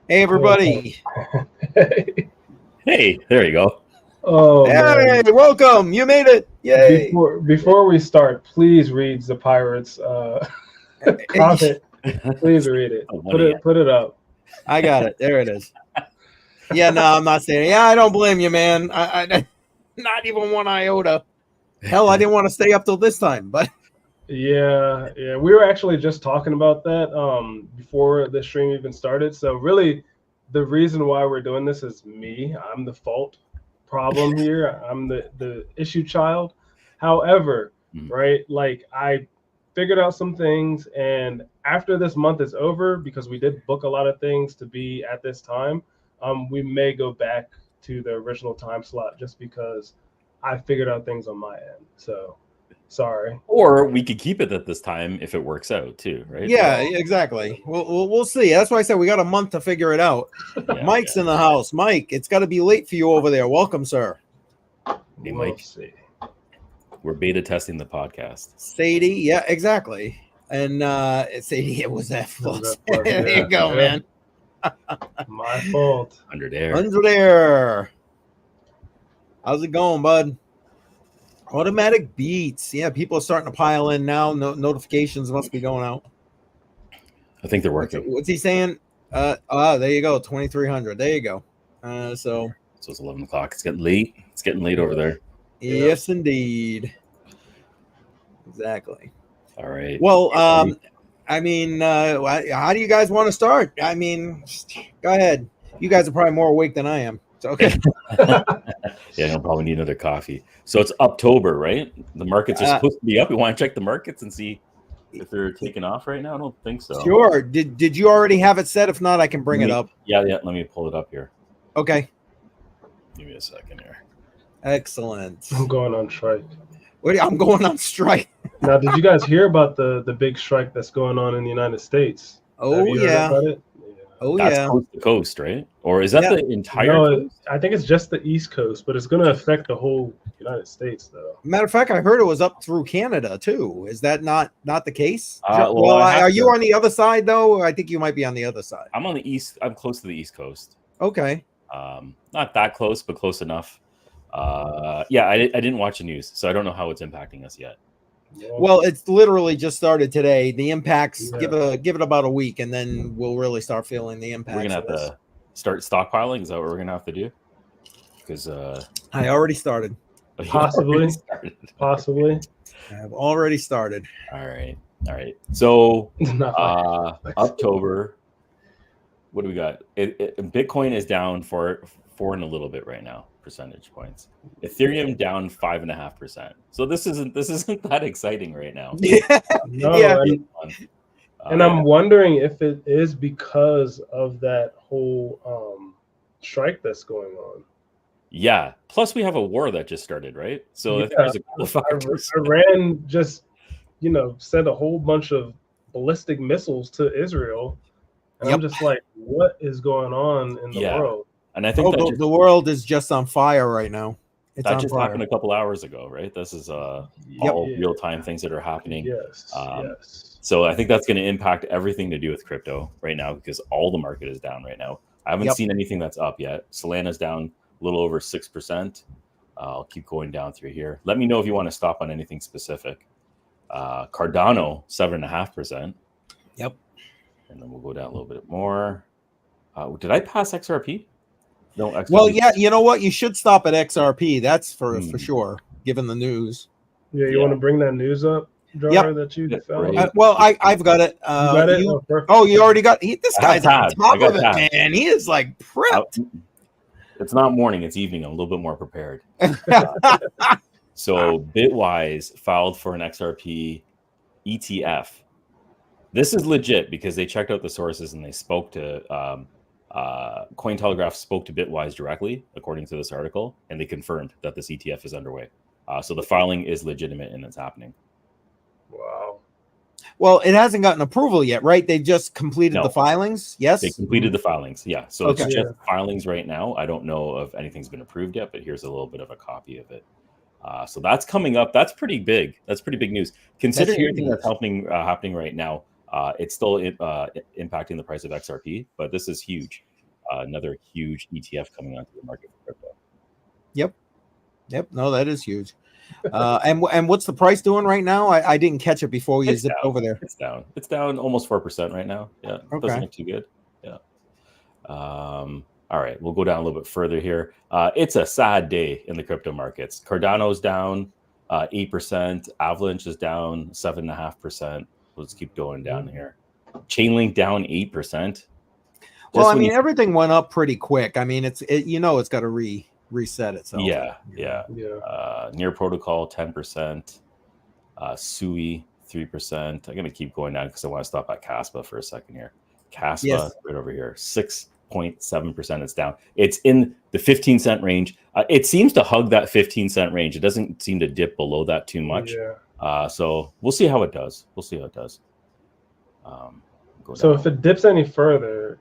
Hey, everybody. Hey, there you go. Oh, Hey, man. welcome. You made it. Yay. Before we start, please read the Pirates comment. Please read it. Put it up. I got it. There it is. Yeah, no, I'm not saying. Yeah, I don't blame you, man. I not even one iota. Hell, I didn't want to stay up till this time, but Yeah. We were actually just talking about that before the stream even started. So really, the reason why we're doing this is me. I'm the fault problem here. I'm the issue child. However, right, like I figured out some things, and after this month is over, because we did book a lot of things to be at this time, we may go back to the original time slot just because I figured out things on my end. So sorry. Or we could keep it at this time if it works out too, right? yeah, exactly. We'll see. That's why I said we got a month to figure it out. Yeah, Mike's in the house. Mike, it's got to be late for you over there. Welcome, sir. Hey, We'll Mike. see. We're beta testing the podcast. Sadie, yeah, exactly. And Sadie, it was that plus. There you go, man. My fault. Under there. Under there. How's it going, bud? Automatic beats. Yeah, people are starting to pile in now. Notifications must be going out. I think they're working. What's he saying? There you go. 2,300. There you go. So it's 11 o'clock. It's getting late. It's getting late over there. Yes, indeed. Exactly. All right. Well, I mean, how do you guys want to start? I mean, go ahead. You guys are probably more awake than I am. So, okay. Yeah, I'll probably need another coffee. So it's October, right? The markets are supposed to be up. We want to check the markets and see if they're taking off right now. I don't think so. Sure. Did you already have it set? If not, I can bring it up. Yeah. Let me pull it up here. Okay. Give me a second here. Excellent. I'm going on strike. I'm going on strike. Now, did you guys hear about the big strike that's going on in the United States? Oh, yeah. Oh, that's yeah. coast to coast, right? Or is that the entire coast? I think it's just the East Coast, but it's going to affect the whole United States, though. Matter of fact, I heard it was up through Canada, too. Is that not the case? Are you on the other side, though? I think you might be on the other side. I'm on the east. I'm close to the East Coast. Okay. Not that close, but close enough. Yeah, I didn't watch the news, so I don't know how it's impacting us yet. Well, it's literally just started today. The impacts, give it about a week, and then we'll really start feeling the impacts. We're gonna have to start stockpiling. Is that what we're gonna have to do? Because I already started. Possibly. I have already started. All right. So October. What do we got? Bitcoin is down four and a little bit right now. Percentage points. Ethereum down 5.5%. So this isn't that exciting right now. And I'm wondering if it is because of that whole strike that's going on. Yeah. Plus, we have a war that just started, right? So I think there's a couple of factors. Iran just, sent a whole bunch of ballistic missiles to Israel. And I'm just like, what is going on in the world? And I think the world is just on fire right now. That just happened a couple hours ago, right? This is all real-time things that are happening. Yes. So I think that's going to impact everything to do with crypto right now because all the market is down right now. I haven't seen anything that's up yet. Solana's down a little over 6%. I'll keep going down through here. Let me know if you want to stop on anything specific. Cardano, 7.5%. Yep. And then we'll go down a little bit more. Did I pass XRP? No, XRP. Well, yeah, you know what? You should stop at XRP. That's for sure, given the news. Yeah, you want to bring that news up, Jar, that you found? I've got it. You got it? You already got it? This guy's on top of it, man. He is like prepped. It's not morning, it's evening. I'm a little bit more prepared. So Bitwise filed for an XRP ETF. This is legit because they checked out the sources and they spoke to Cointelegraph spoke to Bitwise directly, according to this article, and they confirmed that this ETF is underway. So the filing is legitimate and it's happening. Wow. Well, it hasn't gotten approval yet, right? They just completed the filings. Yes, they completed the filings. Yeah, so it's just filings right now. I don't know if anything's been approved yet, but here's a little bit of a copy of it. So that's coming up. That's pretty big. That's pretty big news. Considering everything that's happening right now, it's still impacting the price of XRP, but this is huge. another huge ETF coming onto the market for crypto. Yep. No, that is huge. And what's the price doing right now? I didn't catch it before you zipped over there. It's down. It's down almost 4% right now. Yeah, Okay. doesn't look too good. Yeah. All right, we'll go down a little bit further here. It's a sad day in the crypto markets. Cardano's down 8%. Avalanche is down 7.5%. Let's keep going down here. Chainlink down 8%. Well, I mean, everything went up pretty quick. I mean, it's got to reset itself. Yeah. Near Protocol 10%. Sui 3%. I'm gonna keep going down because I want to stop at Caspa for a second here. Caspa right over here, 6.7%. It's down. It's in the 15-cent range. It seems to hug that 15-cent range. It doesn't seem to dip below that too much. So we'll see how it does. So if it dips any further,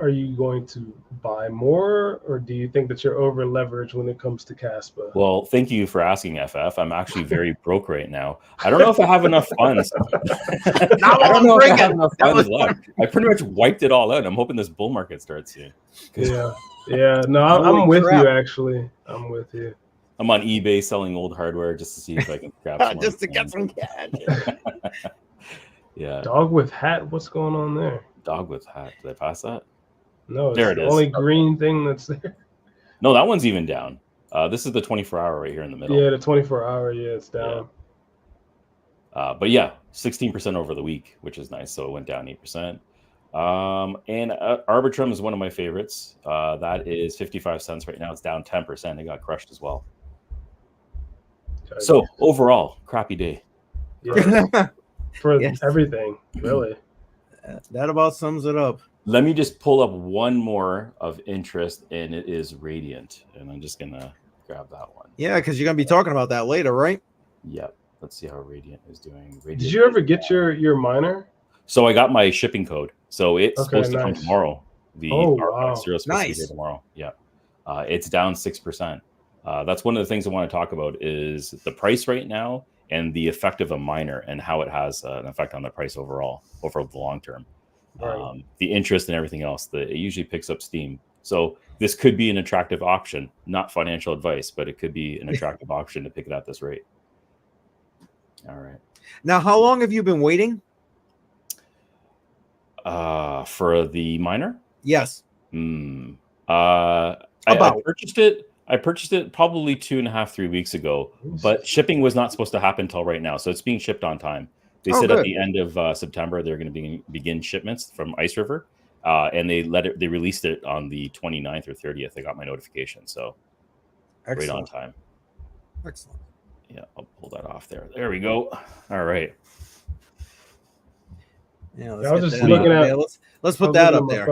are you going to buy more, or do you think that you're over leveraged when it comes to Caspa? Well, thank you for asking, FF. I'm actually very broke right now. I don't know if I have enough funds. I don't know if I have enough funds left. I pretty much wiped it all out. I'm hoping this bull market starts soon. Yeah. No, I'm with you, actually. I'm with you. I'm on eBay selling old hardware just to see if I can grab some just to get some cash. Yeah. Dog with hat. What's going on there? Dog with hat. Did I pass that? No, it's the only green thing that's there. No, that one's even down. This is the 24-hour right here in the middle. Yeah, the 24-hour. Yeah, it's down. Yeah. But yeah, 16% over the week, which is nice. So it went down 8%. And Arbitrum is one of my favorites. That is 55 cents right now. It's down 10%. It got crushed as well. So overall, crappy day. Yeah. For everything, really. That about sums it up. Let me just pull up one more of interest, and it is Radiant. And I'm just going to grab that one. Yeah, because you're going to be talking about that later, right? Yep. Let's see how Radiant is doing. Did you ever get your miner? So I got my shipping code. So it's supposed to come tomorrow. The RXO is supposed to be here tomorrow. Yeah. It's down 6%. That's one of the things I want to talk about is the price right now and the effect of a miner and how it has an effect on the price overall over the long term. Right. The interest and everything else, it usually picks up steam. So this could be an attractive option, not financial advice, but it could be an attractive option to pick it at this rate. All right. Now, how long have you been waiting? For the miner? Yes. I purchased it probably 2.5-3 weeks ago, but shipping was not supposed to happen until right now. So it's being shipped on time. They said at the end of September, they're going to begin shipments from IceRiver. And they released it on the 29th or 30th. I got my notification. So right on time. Excellent. Yeah, I'll pull that off there. There we go. All right. Yeah, I was just looking at. Let's put that up there.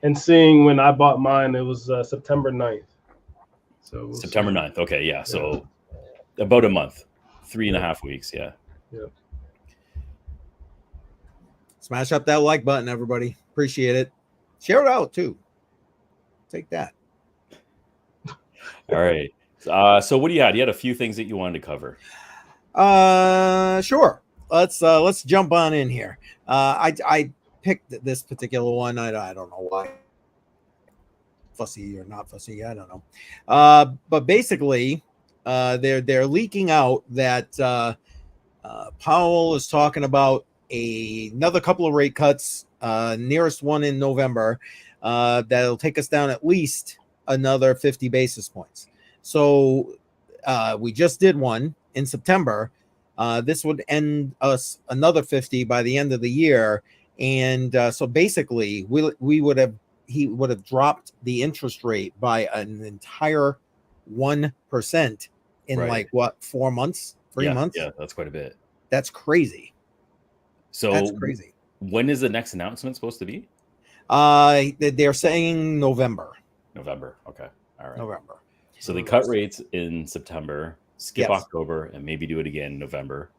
And seeing when I bought mine, it was September 9th. So September 9th. Okay, yeah. So about a month, 3.5 weeks. Yeah. Smash up that like button, everybody. Appreciate it. Share it out too. Take that. All right. So what do you had? You had a few things that you wanted to cover. Sure. Let's jump on in here. I picked this particular one. I don't know why. Fussy or not fussy, I don't know. But basically, they're leaking out that Powell is talking about another couple of rate cuts, nearest one in November, that'll take us down at least another 50 basis points. So we just did one in September. This would end us another 50 by the end of the year. And so basically he would have dropped the interest rate by an entire 1% in like what, 4 months, 3 months? Yeah, that's quite a bit. That's crazy. So that's crazy. When is the next announcement supposed to be? They're saying November. Okay. All right. November. So they cut rates in September, skip October, and maybe do it again in November.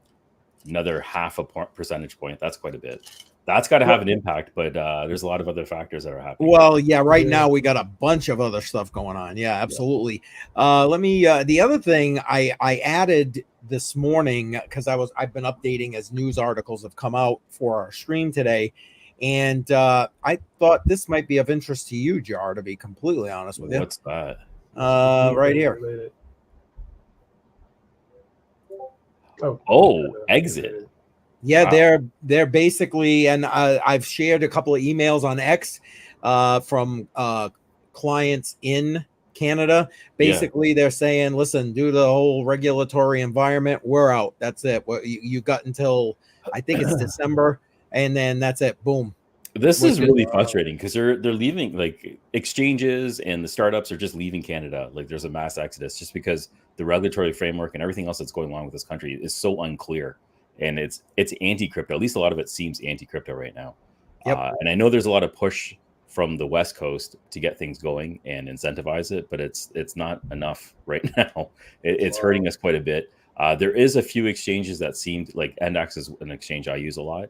Another 0.5 percentage point. That's quite a bit. That's got to have an impact, but there's a lot of other factors that are happening. Well, yeah, right now we got a bunch of other stuff going on. Yeah, absolutely. Let me. The other thing I added this morning because I've been updating as news articles have come out for our stream today, And I thought this might be of interest to you, Jar, to be completely honest with you. What's that? Right here. Related. Oh, exit. Yeah, Wow. they're basically, and I've shared a couple of emails on X from clients in Canada. Basically, they're saying, listen, due to the whole regulatory environment, we're out. That's it. You got until, I think it's December, and then that's it. Boom. This is really frustrating because they're leaving, like, exchanges and the startups are just leaving Canada. Like, there's a mass exodus just because the regulatory framework and everything else that's going on with this country is so unclear, and it's anti-crypto. At least a lot of it seems anti-crypto right now. Yep. And I know there's a lot of push from the West Coast to get things going and incentivize it, but it's not enough right now. It's hurting us quite a bit. There is a few exchanges that seemed like Endex is an exchange I use a lot.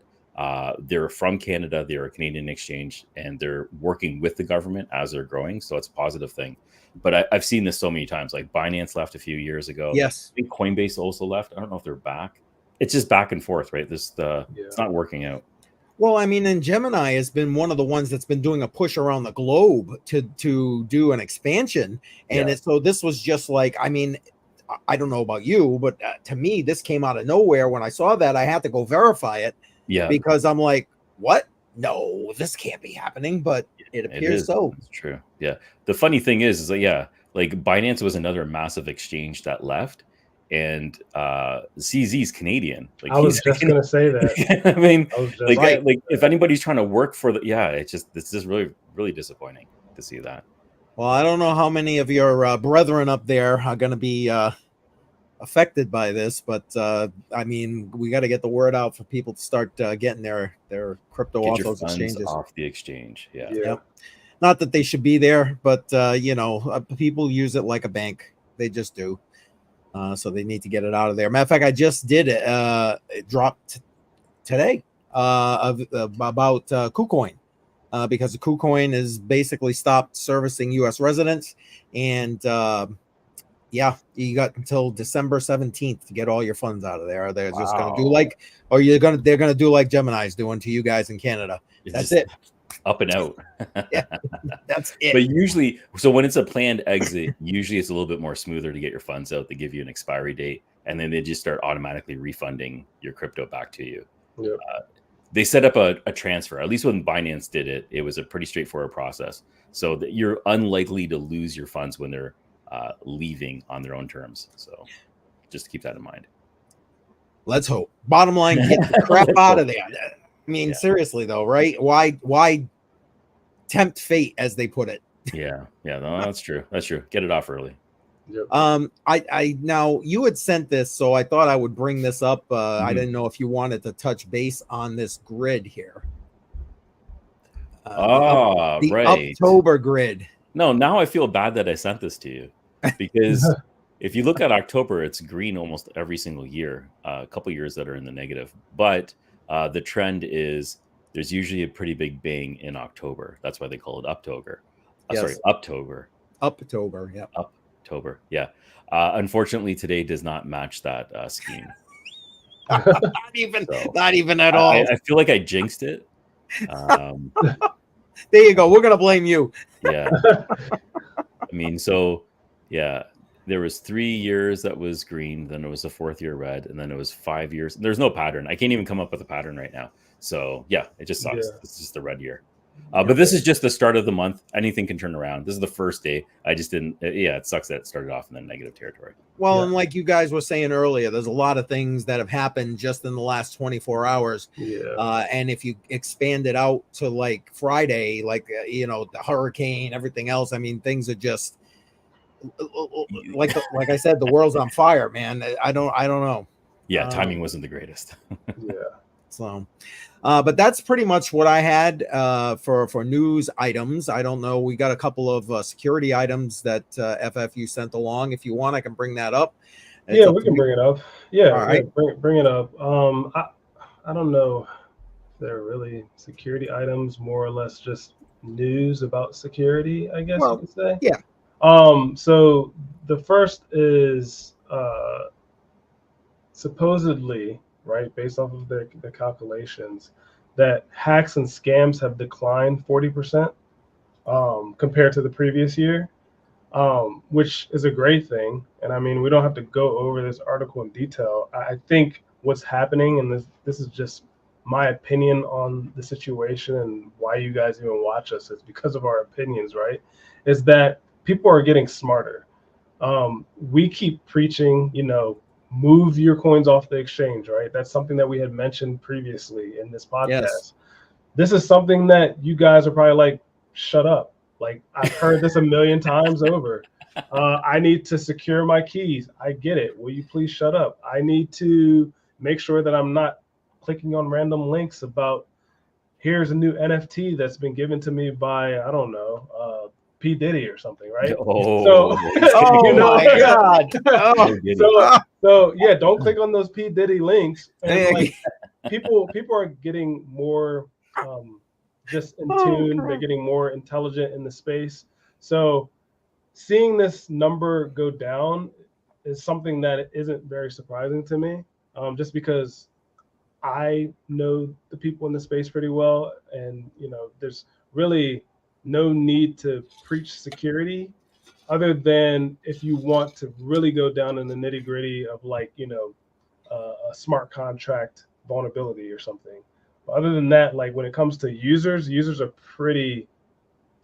They're from Canada. They're a Canadian exchange, and they're working with the government as they're growing. So it's a positive thing. But I've seen this so many times. Like Binance left a few years ago. Yes. I think Coinbase also left. I don't know if they're back. It's just back and forth, right? It's not working out. Well, I mean, and Gemini has been one of the ones that's been doing a push around the globe to do an expansion. And so this was just like, I mean, I don't know about you, but to me, this came out of nowhere. When I saw that, I had to go verify it. Yeah. Because I'm like, what? No, this can't be happening. But it appears so. It's true. Yeah. The funny thing is that, like Binance was another massive exchange that left. And CZ's Canadian. Like, I was just gonna say that. I mean, like if anybody's trying to work for it's just really, really disappointing to see that. Well, I don't know how many of your brethren up there are going to be affected by this, but I mean, we got to get the word out for people to start getting their crypto off those exchanges. Off the exchange. Yeah. Yep. Not that they should be there, but people use it like a bank. They just do. So they need to get it out of there. Matter of fact, I just did it. It dropped today about KuCoin. Because the KuCoin is basically stopped servicing U.S. residents, and you got until December 17th to get all your funds out of there. They're just going to do they're going to do like Gemini's doing to you guys in Canada. That's it. Up and out. Yeah, that's it. But usually, so when it's a planned exit, usually it's a little bit more smoother to get your funds out. They give you an expiry date, and then they just start automatically refunding your crypto back to you. Yep. They set up a transfer. At least when Binance did it, it was a pretty straightforward process. So that you're unlikely to lose your funds when they're leaving on their own terms. So just keep that in mind. Let's hope. Bottom line, get the crap out of there. I mean, seriously though, right? Why tempt fate, as they put it? Yeah, no, that's true. That's true. Get it off early. Yep. I now, you had sent this, so I thought I would bring this up. I didn't know if you wanted to touch base on this grid here. The right. October grid. No, now I feel bad that I sent this to you, because if you look at October, it's green almost every single year. A couple years that are in the negative, but the trend is there's usually a pretty big bang in October. That's why they call it Uptober. Sorry, Uptober. Uptober, yeah. October, yeah. Unfortunately, today does not match that scheme. Not even at all. I feel like I jinxed it. There you go. We're gonna blame you. Yeah. I mean, so yeah, there was 3 years that was green, then it was the 4th year red, and then it was 5 years. There's no pattern. I can't even come up with a pattern right now. So yeah, it just sucks. Yeah. It's just the red year. But this is just the start of the month. Anything can turn around. This is the first day. I just didn't. It sucks that it started off in the negative territory. Well, and like you guys were saying earlier, there's a lot of things that have happened just in the last 24 hours. Yeah. And if you expand it out to like Friday, like, the hurricane, everything else, I mean, things are just like I said, the world's on fire, man. I don't know. Yeah. Timing wasn't the greatest. Yeah. So, but that's pretty much what I had for news items. I don't know. We got a couple of security items that FFU sent along. If you want, I can bring that up. We can bring it up. Yeah, all right. Bring it up. I don't know if they're really security items, more or less just news about security, I guess you could say. Yeah. So the first is supposedly, right, based off of the calculations, that hacks and scams have declined 40% compared to the previous year, which is a great thing. And I mean, we don't have to go over this article in detail. I think what's happening, and this is just my opinion on the situation and why you guys even watch us, is because of our opinions, right? Is that people are getting smarter. We keep preaching, move your coins off the exchange, right? That's something that we had mentioned previously in this podcast. Yes. This is something that you guys are probably like, shut up. Like, I've heard this a million times over. I need to secure my keys. I get it. Will you please shut up? I need to make sure that I'm not clicking on random links about, here's a new NFT that's been given to me by, I don't know, P. Diddy or something, right? Oh, So, my God. Oh. So yeah, don't click on those P. Diddy links. And like, people are getting more just in tune. They're getting more intelligent in the space. So seeing this number go down is something that isn't very surprising to me, just because I know the people in the space pretty well, and there's really no need to preach security, other than if you want to really go down in the nitty gritty of like a smart contract vulnerability or something. But other than that, like when it comes to users are pretty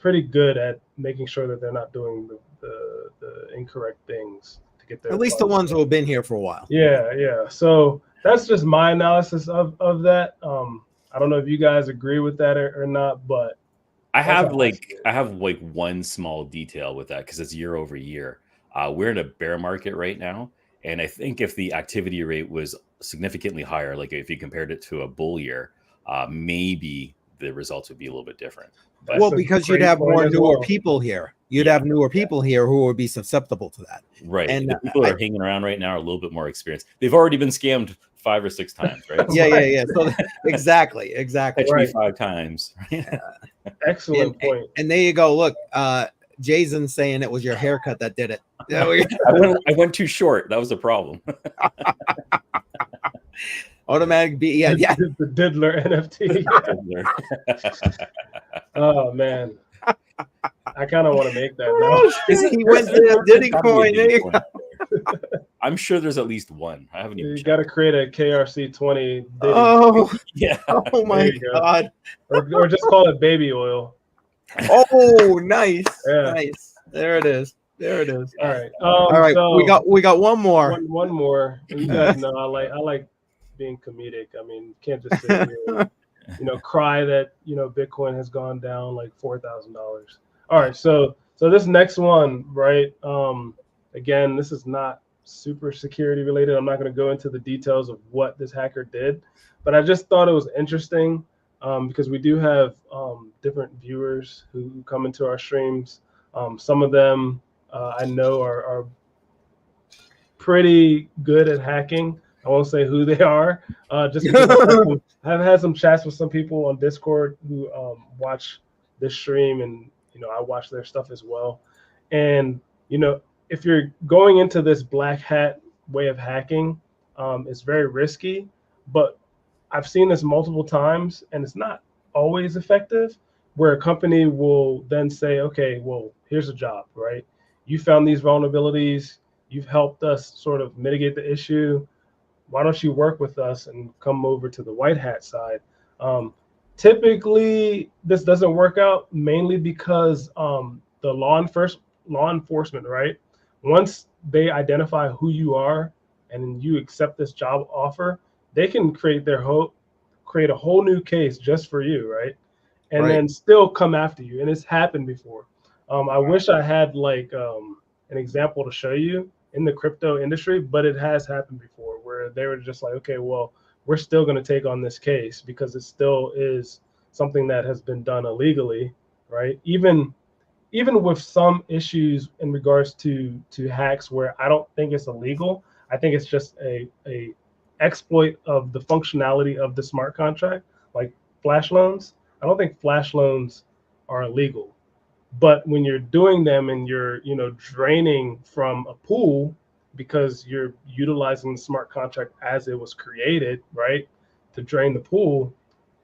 good at making sure that they're not doing the incorrect things to get their At least the ones who have been here for a while. Yeah. So that's just my analysis of that. I don't know if you guys agree with that or not, but I have one small detail with that, because it's year over year. We're in a bear market right now, and I think if the activity rate was significantly higher, like if you compared it to a bull year, maybe the results would be a little bit different. But well, because you'd have more newer people here. You'd have newer people here who would be susceptible to that. Right. And the people that are hanging around right now are a little bit more experienced. They've already been scammed 5 or 6 times, right? Yeah. So exactly. Right. 5 times. Excellent point. And there you go. Look, Jason's saying it was your haircut that did it. I went too short. That was the problem. Automatic B. Yeah. The Diddler NFT. Oh man, I kind of want to make that now. He went to Diddy coin. I'm sure there's at least one. I haven't even. You got to create a KRC20 Diddy. Oh yeah. Oh my God. Or just call it baby oil. Oh, nice. Yeah. Nice. There it is. All right. All right. So we got one more. One more. You guys know I like being comedic. I mean, you can't just sit here and, cry that Bitcoin has gone down like $4,000. All right, so this next one, right? Again, this is not super security related. I'm not going to go into the details of what this hacker did, but I just thought it was interesting because we do have different viewers who come into our streams. Some of them I know are pretty good at hacking. I won't say who they are, just because I've had some chats with some people on Discord who watch this stream, and I watch their stuff as well. And if you're going into this black hat way of hacking, it's very risky. But I've seen this multiple times, and it's not always effective. Where a company will then say, "Okay, well, here's a job, right? You found these vulnerabilities. You've helped us sort of mitigate the issue. Why don't you work with us and come over to the white hat side?" Typically, this doesn't work out, mainly because the law enforcement, right? Once they identify who you are and you accept this job offer, they can create a whole new case just for you, right? And then still come after you. And it's happened before. I wish I had like an example to show you in the crypto industry, but it has happened before where they were just like, okay, well, we're still going to take on this case because it still is something that has been done illegally, right? Even with some issues in regards to hacks where I don't think it's illegal, I think it's just a exploit of the functionality of the smart contract, like flash loans. I don't think flash loans are illegal. But when you're doing them and you're, draining from a pool because you're utilizing the smart contract as it was created, right, to drain the pool,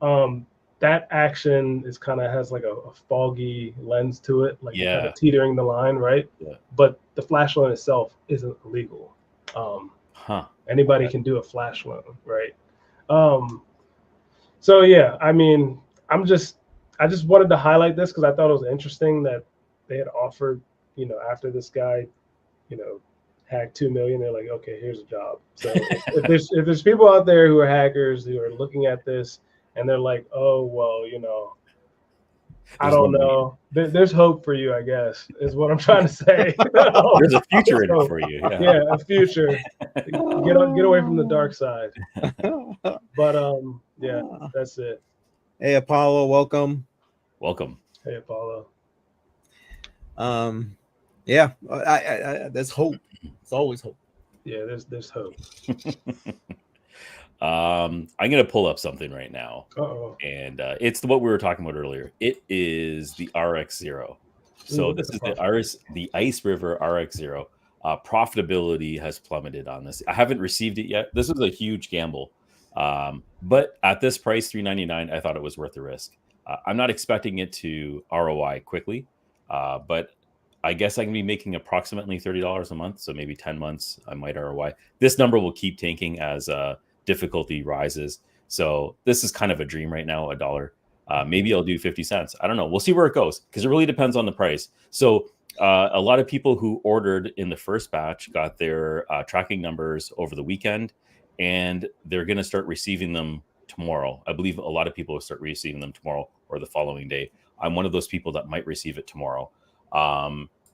That action is kind of has like a foggy lens to it, like Yeah. kind of teetering the line, right? Yeah. But the flash loan itself isn't illegal. Anybody can do a flash loan, right? So yeah, I mean, I just wanted to highlight this because I thought it was interesting that they had offered, after this guy, hacked 2 million, they're like, okay, here's a job. So if there's people out there who are hackers who are looking at this and they're like, oh well, I don't know. There's hope for you, I guess, is what I'm trying to say. There's a future in it for you. Yeah, a future. Get away from the dark side. But yeah, that's it. Hey, Apollo, welcome. Hey, Apollo. Yeah, there's hope. It's always hope. Yeah, there's hope. I'm gonna pull up something right now. And it's what we were talking about earlier. It is the RXO. So this is the IceRiver RXO. Profitability has plummeted on this. I haven't received it yet. This was a huge gamble, but at this price, $3.99, I thought it was worth the risk. I'm not expecting it to ROI quickly, but I guess I can be making approximately $30 a month. So maybe 10 months, I might ROI. This number will keep tanking as difficulty rises. So this is kind of a dream right now, $1. Maybe I'll do 50 cents. I don't know. We'll see where it goes because it really depends on the price. So a lot of people who ordered in the first batch got their tracking numbers over the weekend, and they're going to start receiving them tomorrow. I believe a lot of people will start receiving them tomorrow or the following day. I'm one of those people that might receive it tomorrow.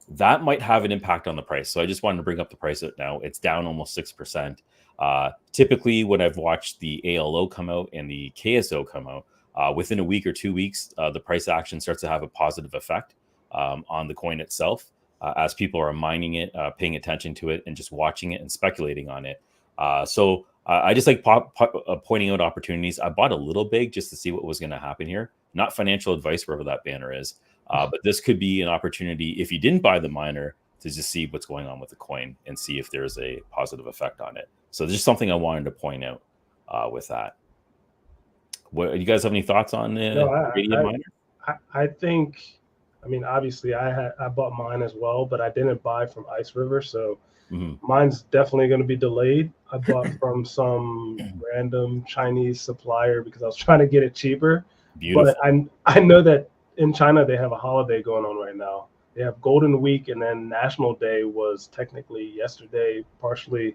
That might have an impact on the price. So I just wanted to bring up the price now. It's down almost 6%. Typically, when I've watched the ALO come out and the KSO come out, within a week or 2 weeks, the price action starts to have a positive effect on the coin itself as people are mining it, paying attention to it, and just watching it and speculating on it. So I just like pointing out opportunities. I bought a little big just to see what was going to happen here. Not financial advice, wherever that banner is. But this could be an opportunity, if you didn't buy the miner, to just see what's going on with the coin and see if there's a positive effect on it. So there's just something I wanted to point out with that. What, you guys have any thoughts on the radium miner? I think, I mean, obviously I bought mine as well, but I didn't buy from IceRiver, so mine's definitely going to be delayed. I bought from some random Chinese supplier because I was trying to get it cheaper. Beautiful. But I know that in China they have a holiday going on right now. They have Golden Week, and then National Day was technically yesterday, partially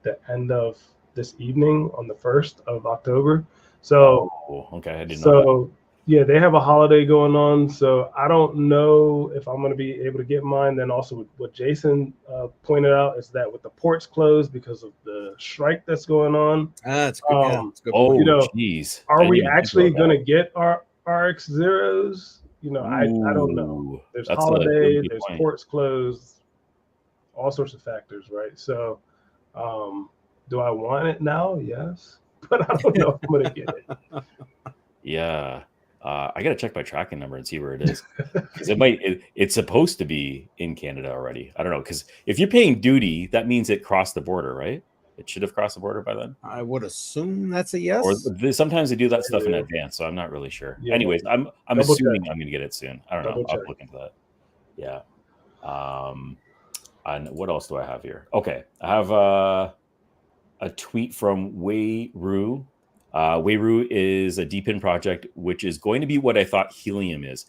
the end of this evening on the 1st of October. So, okay, I didn't know that. Yeah, they have a holiday going on. So I don't know if I'm going to be able to get mine. Then also what Jason pointed out is that with the ports closed because of the strike that's going on. That's good. That's good. Oh, geez. Are we actually going to get our RX zeros? I don't know. There's holiday, there's ports closed, all sorts of factors, right? So do I want it now? Yes. But I don't know if I'm going to get it. Yeah. I got to check my tracking number and see where it is. Because it's supposed to be in Canada already. I don't know. Because if you're paying duty, that means it crossed the border, right? It should have crossed the border by then. I would assume that's a yes. Or sometimes they do that stuff in advance, so I'm not really sure. Yeah, anyways, I'm assuming I'm going to get it soon. I don't know. I'll look into that. Yeah. And what else do I have here? Okay, I have a tweet from Weiru. Weiru is a DeepIn project, which is going to be what I thought Helium is.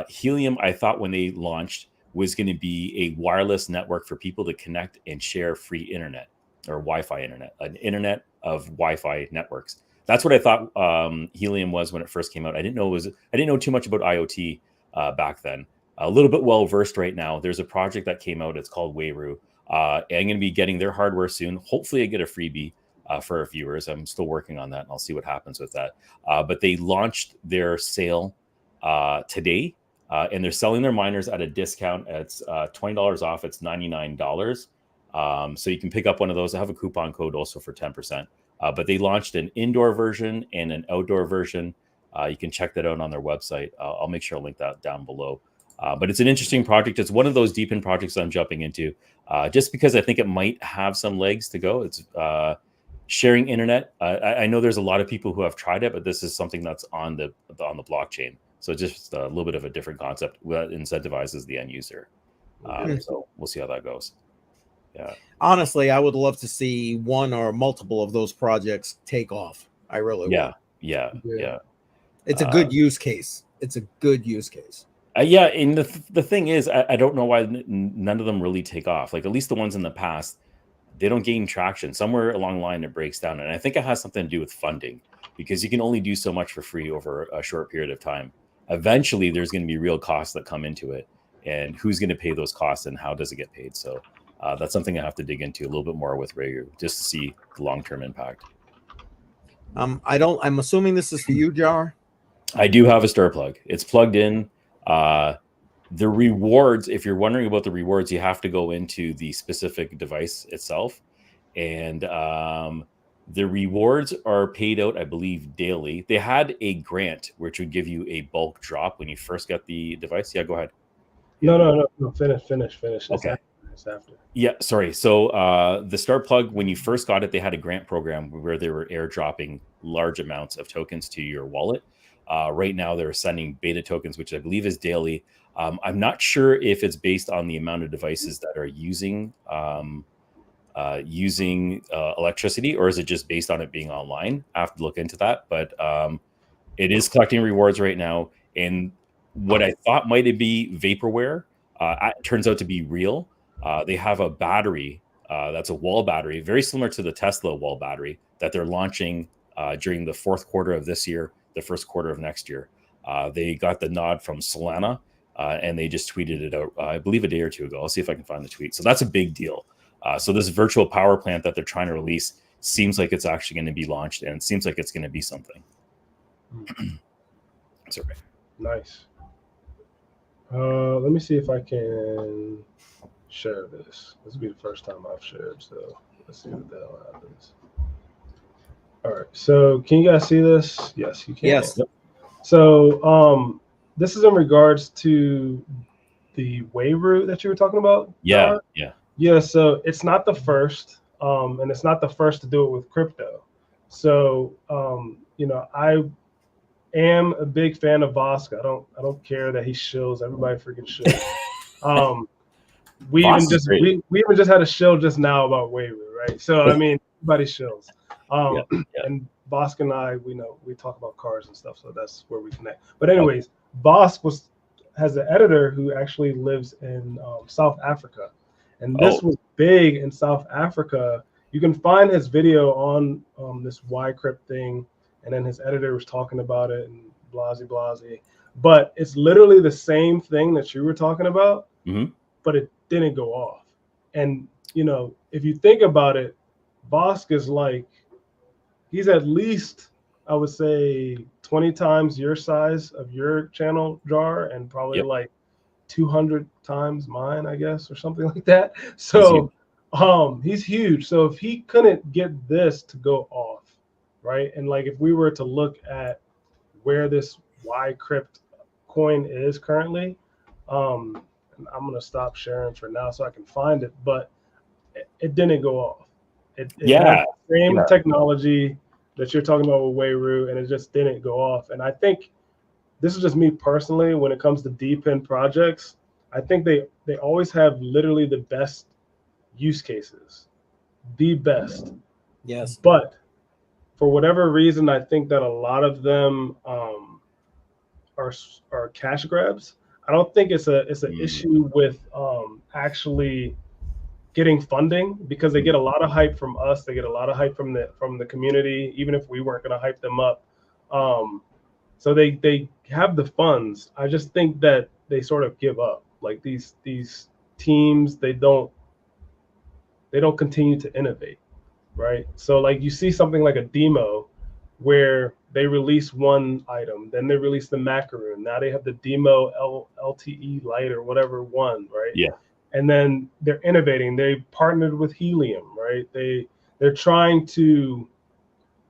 Helium, I thought when they launched, was going to be a wireless network for people to connect and share free internet. Or Wi-Fi internet, an internet of Wi-Fi networks. That's what I thought Helium was when it first came out. I didn't know too much about IoT back then. A little bit well versed right now. There's a project that came out. It's called Weiru. I'm going to be getting their hardware soon. Hopefully, I get a freebie for our viewers. I'm still working on that, and I'll see what happens with that. But they launched their sale today, and they're selling their miners at a discount. It's $20 off. It's $99. So you can pick up one of those. I have a coupon code also for 10%. But they launched an indoor version and an outdoor version. You can check that out on their website. I'll make sure I'll link that down below. But it's an interesting project. It's one of those DeepIn projects I'm jumping into just because I think it might have some legs to go. sharing internet. I know there's a lot of people who have tried it, but this is something that's on the blockchain. So just a little bit of a different concept that incentivizes the end user. So we'll see how that goes. Yeah. Honestly, I would love to see one or multiple of those projects take off. I really would. Yeah. It's a good use case. It's a good use case. Yeah, and the thing is, I don't know why none of them really take off. Like, at least the ones in the past, they don't gain traction. Somewhere along the line, it breaks down. And I think it has something to do with funding, because you can only do so much for free over a short period of time. Eventually, there's going to be real costs that come into it. And who's going to pay those costs, and how does it get paid? So that's something I have to dig into a little bit more with Rayu, just to see the long-term impact. I'm assuming this is for you, Jar. I do have a star plug. It's plugged in. The rewards, if you're wondering about the rewards, you have to go into the specific device itself. And the rewards are paid out, I believe, daily. They had a grant which would give you a bulk drop when you first get the device. Yeah, go ahead. No. Finish. Okay. It's after. Yeah, sorry. So the Start Plug, when you first got it, they had a grant program where they were airdropping large amounts of tokens to your wallet. Right now, they're sending beta tokens, which I believe is daily. I'm not sure if it's based on the amount of devices that are using electricity, or is it just based on it being online? I have to look into that. But it is collecting rewards right now. And what I thought might be vaporware turns out to be real. They have a battery that's a wall battery, very similar to the Tesla wall battery that they're launching during the fourth quarter of this year, the first quarter of next year. They got the nod from Solana, and they just tweeted it out, I believe, a day or two ago. I'll see if I can find the tweet. So that's a big deal. So this virtual power plant that they're trying to release seems like it's actually going to be launched, and it seems like it's going to be something. Sorry. Nice. Let me see if I can share this. This will be the first time I've shared, so let's see what the hell happens. All right, so can you guys see this? Yes, you can. Yes. So this is in regards to the Wayroot that you were talking about. Yeah. So it's not the first, and it's not the first to do it with crypto. So I am a big fan of Vosk. I don't care that he shills. Everybody freaking shills. We even just had a shill just now about Wayroot, right? So I mean, everybody shills. And Vosk and I, we talk about cars and stuff, so that's where we connect. But anyways, Vosk has an editor who actually lives in South Africa, and this was big in South Africa. You can find his video on this YCrypt thing, and then his editor was talking about it and blasey. But it's literally the same thing that you were talking about, but it didn't go off. And if you think about it, Vosk is like, he's at least, I would say, 20 times your size of your channel, Jar, and probably like 200 times mine, I guess, or something like that. So he's huge. So if he couldn't get this to go off, right? And like, if we were to look at where this YCrypt coin is currently, and I'm going to stop sharing for now so I can find it, but it didn't go off. It had the same technology that you're talking about with Wayroot, and it just didn't go off. And I think this is just me personally, when it comes to deep in projects, I think they always have literally the best use cases, the best. Yes. But for whatever reason, I think that a lot of them are cash grabs. I don't think it's an issue with actually getting funding, because they get a lot of hype from us. They get a lot of hype from the community, even if we weren't going to hype them up. So they have the funds. I just think that they sort of give up. Like these teams, they don't continue to innovate, right? So like you see something like a demo where they release one item, then they release the macaroon. Now they have the demo LTE Lite or whatever one, right? Yeah. And then they're innovating. They partnered with Helium, right? They're trying to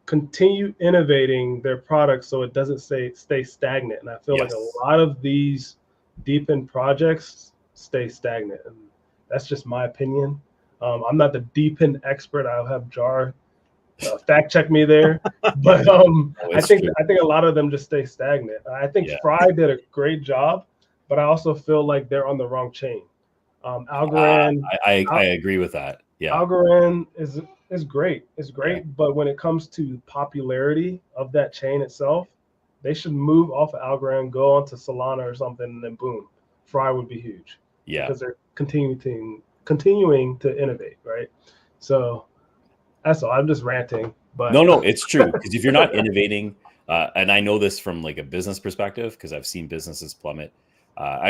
continue innovating their products so it doesn't stay stagnant. And I feel like a lot of these deep in projects stay stagnant. And that's just my opinion. I'm not the deep in expert. I'll have Jar Fact check me there, but I think true. a lot of them just stay stagnant. I think Fry did a great job, but I also feel like they're on the wrong chain. Algorand, I agree with that. Yeah, Algorand is great. It's great, but when it comes to popularity of that chain itself, they should move off of Algorand, go onto Solana or something, and then boom, Fry would be huge. Yeah, because they're continuing to innovate, right? So that's all. I'm just ranting, but no, it's true, because if you're not innovating, and I know this from like a business perspective, because I've seen businesses plummet.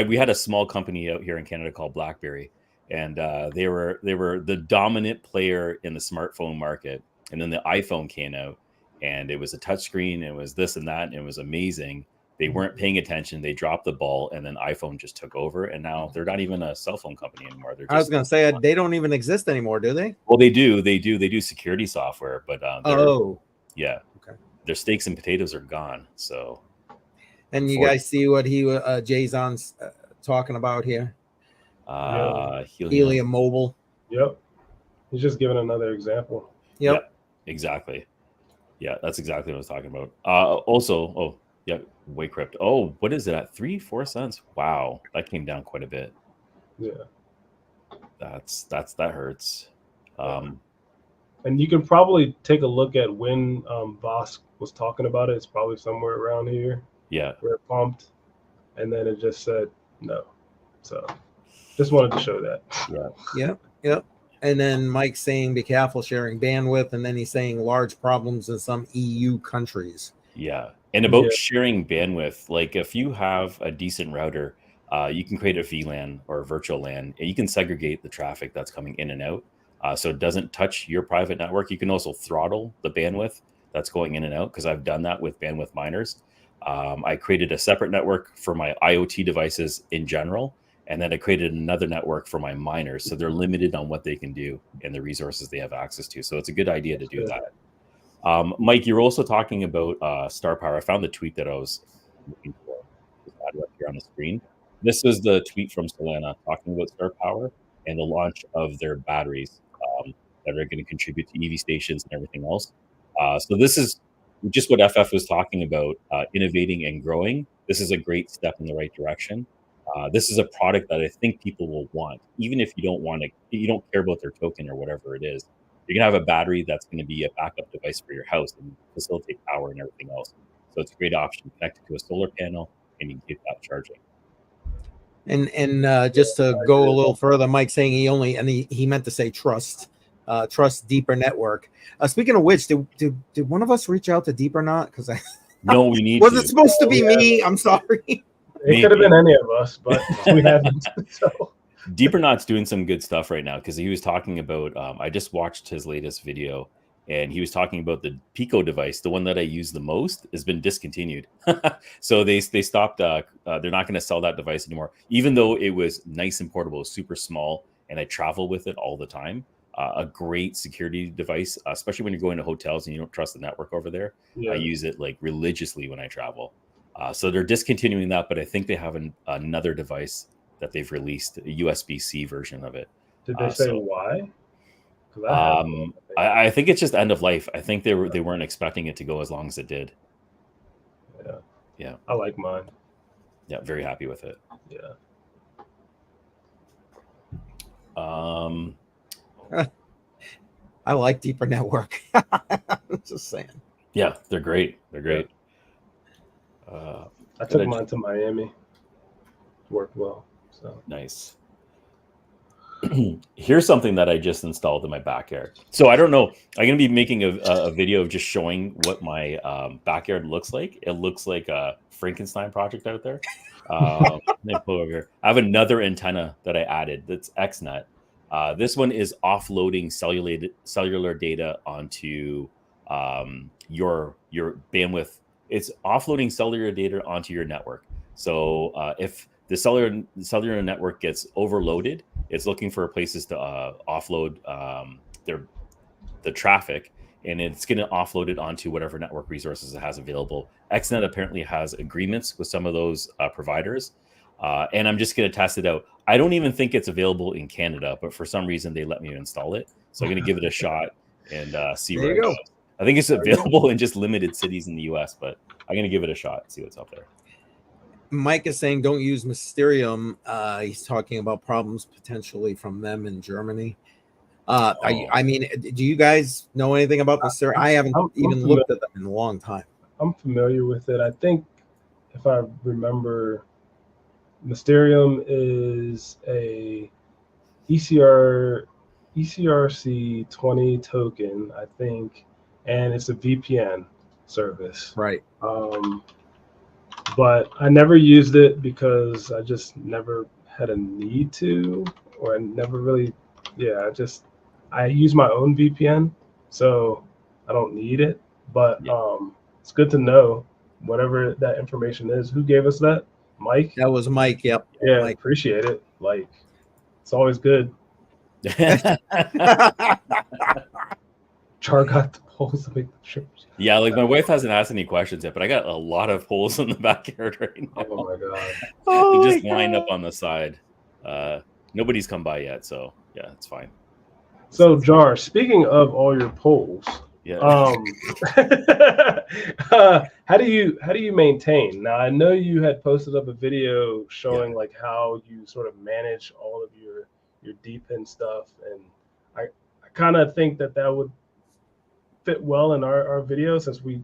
We had a small company out here in Canada called BlackBerry, and they were the dominant player in the smartphone market. And then the iPhone came out, and it was a touchscreen, it was this and that, and it was amazing. They weren't paying attention. They dropped the ball, and then iPhone just took over. And now they're not even a cell phone company anymore. They're just, I was going to say they don't even exist anymore, do they? Well, they do security software, but okay. Their steaks and potatoes are gone. So, and you guys see what Jay's on talking about here? Helium Mobile. Yep, he's just giving another example. Yep, exactly. Yeah, that's exactly what I was talking about. Waycrypt. Oh, what is it at 3-4 cents? Wow, that came down quite a bit. Yeah, that hurts. And you can probably take a look at when Vosk was talking about it. It's probably somewhere around here. Yeah, where it pumped, and then it just said no. So, just wanted to show that. Yep. And then Mike's saying be careful sharing bandwidth, and then he's saying large problems in some EU countries. Yeah. And about sharing bandwidth, like if you have a decent router, you can create a VLAN or a virtual LAN, and you can segregate the traffic that's coming in and out, so it doesn't touch your private network. You can also throttle the bandwidth that's going in and out, because I've done that with bandwidth miners. I created a separate network for my IoT devices in general, and then I created another network for my miners, so they're limited on what they can do and the resources they have access to. So it's a good idea to do that. Mike, you're also talking about Star Power. I found the tweet that I was looking for. Just add it up here on the screen. This is the tweet from Solana talking about Star Power and the launch of their batteries that are going to contribute to EV stations and everything else. So this is just what FF was talking about, innovating and growing. This is a great step in the right direction. This is a product that I think people will want, even if you don't care about their token or whatever it is. You're going to have a battery that's going to be a backup device for your house and facilitate power and everything else. So it's a great option. Connect it to a solar panel, and you can keep that charging. And just to go a little further, Mike saying he meant to say trust Deeper Network. Speaking of which, did one of us reach out to Deeper Not? Because no, we need. Was it supposed to be me? I'm sorry. It could have been any of us, but we haven't. So. Deeper Not's doing some good stuff right now, because he was talking about. I just watched his latest video, and he was talking about the Pico device, the one that I use the most, has been discontinued. So they stopped. They're not going to sell that device anymore, even though it was nice and portable, super small, and I travel with it all the time. A great security device, especially when you're going to hotels and you don't trust the network over there. Yeah. I use it like religiously when I travel. So they're discontinuing that, but I think they have another device that they've released, a USB-C version of it. Did they say why? I think it's just end of life. I think they weren't expecting it to go as long as it did. Yeah. I like mine. Yeah, very happy with it. Yeah. I like Deeper Network. Just saying. Yeah, they're great. They're great. I took mine to Miami. Worked well. So nice. Here's something that I just installed in my backyard. So I don't know. I'm going to be making a video of just showing what my backyard looks like. It looks like a Frankenstein project out there. Let me pull over here. I have another antenna that I added that's XNet. This one is offloading cellular data onto your bandwidth. It's offloading cellular data onto your network. So if the cellular network gets overloaded, it's looking for places to offload the traffic, and it's going to offload it onto whatever network resources it has available. XNet apparently has agreements with some of those providers, and I'm just going to test it out. I don't even think it's available in Canada, but for some reason they let me install it. So I'm going to give it a shot and see where it goes. I think it's available in just limited cities in the US, but I'm gonna give it a shot, see what's up there. Mike is saying don't use Mysterium. He's talking about problems potentially from them in Germany. I mean, do you guys know anything about Mysterium? I haven't even looked at them in a long time. I'm familiar with it. I think if I remember, Mysterium is a ECRC20 token, I think, and it's a VPN service. Right. But I never used it because I just never had a need to, or I never really, I use my own VPN, so I don't need it. But it's good to know whatever that information is. Who gave us that? Mike? That was Mike. Yep. Yeah, Mike. Appreciate it. Like, it's always good. Char got the polls to make the trips. Yeah, like my wife hasn't asked any questions yet, but I got a lot of holes in the backyard right now. Oh my god! They just lined up on the side. Nobody's come by yet, so yeah, it's fine. So Jar, speaking of all your polls, how do you maintain? Now I know you had posted up a video showing like how you sort of manage all of your deep end stuff, and I kind of think that would fit well in our video since we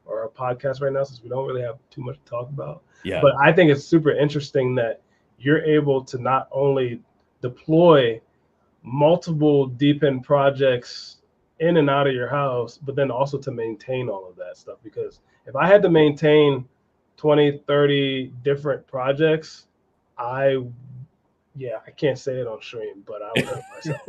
are a podcast right now, since we don't really have too much to talk about. Yeah. But I think it's super interesting that you're able to not only deploy multiple deep end projects in and out of your house, but then also to maintain all of that stuff. Because if I had to maintain 20, 30 different projects, I can't say it on stream, but I would hurt myself,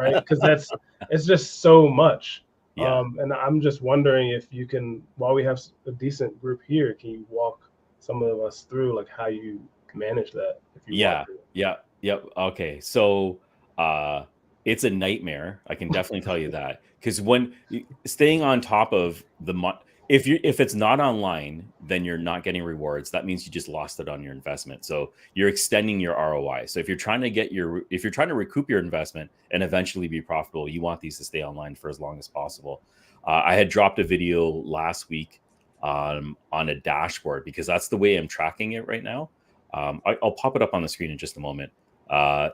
right? Because it's just so much. Yeah. And I'm just wondering if you can, while we have a decent group here, can you walk some of us through like how you manage that? If you Yep. Okay. So it's a nightmare. I can definitely tell you that, because when staying on top of if it's not online, then you're not getting rewards. That means you just lost it on your investment. So you're extending your ROI. So if you're trying to recoup your investment and eventually be profitable, you want these to stay online for as long as possible. I had dropped a video last week on a dashboard because that's the way I'm tracking it right now. I'll pop it up on the screen in just a moment.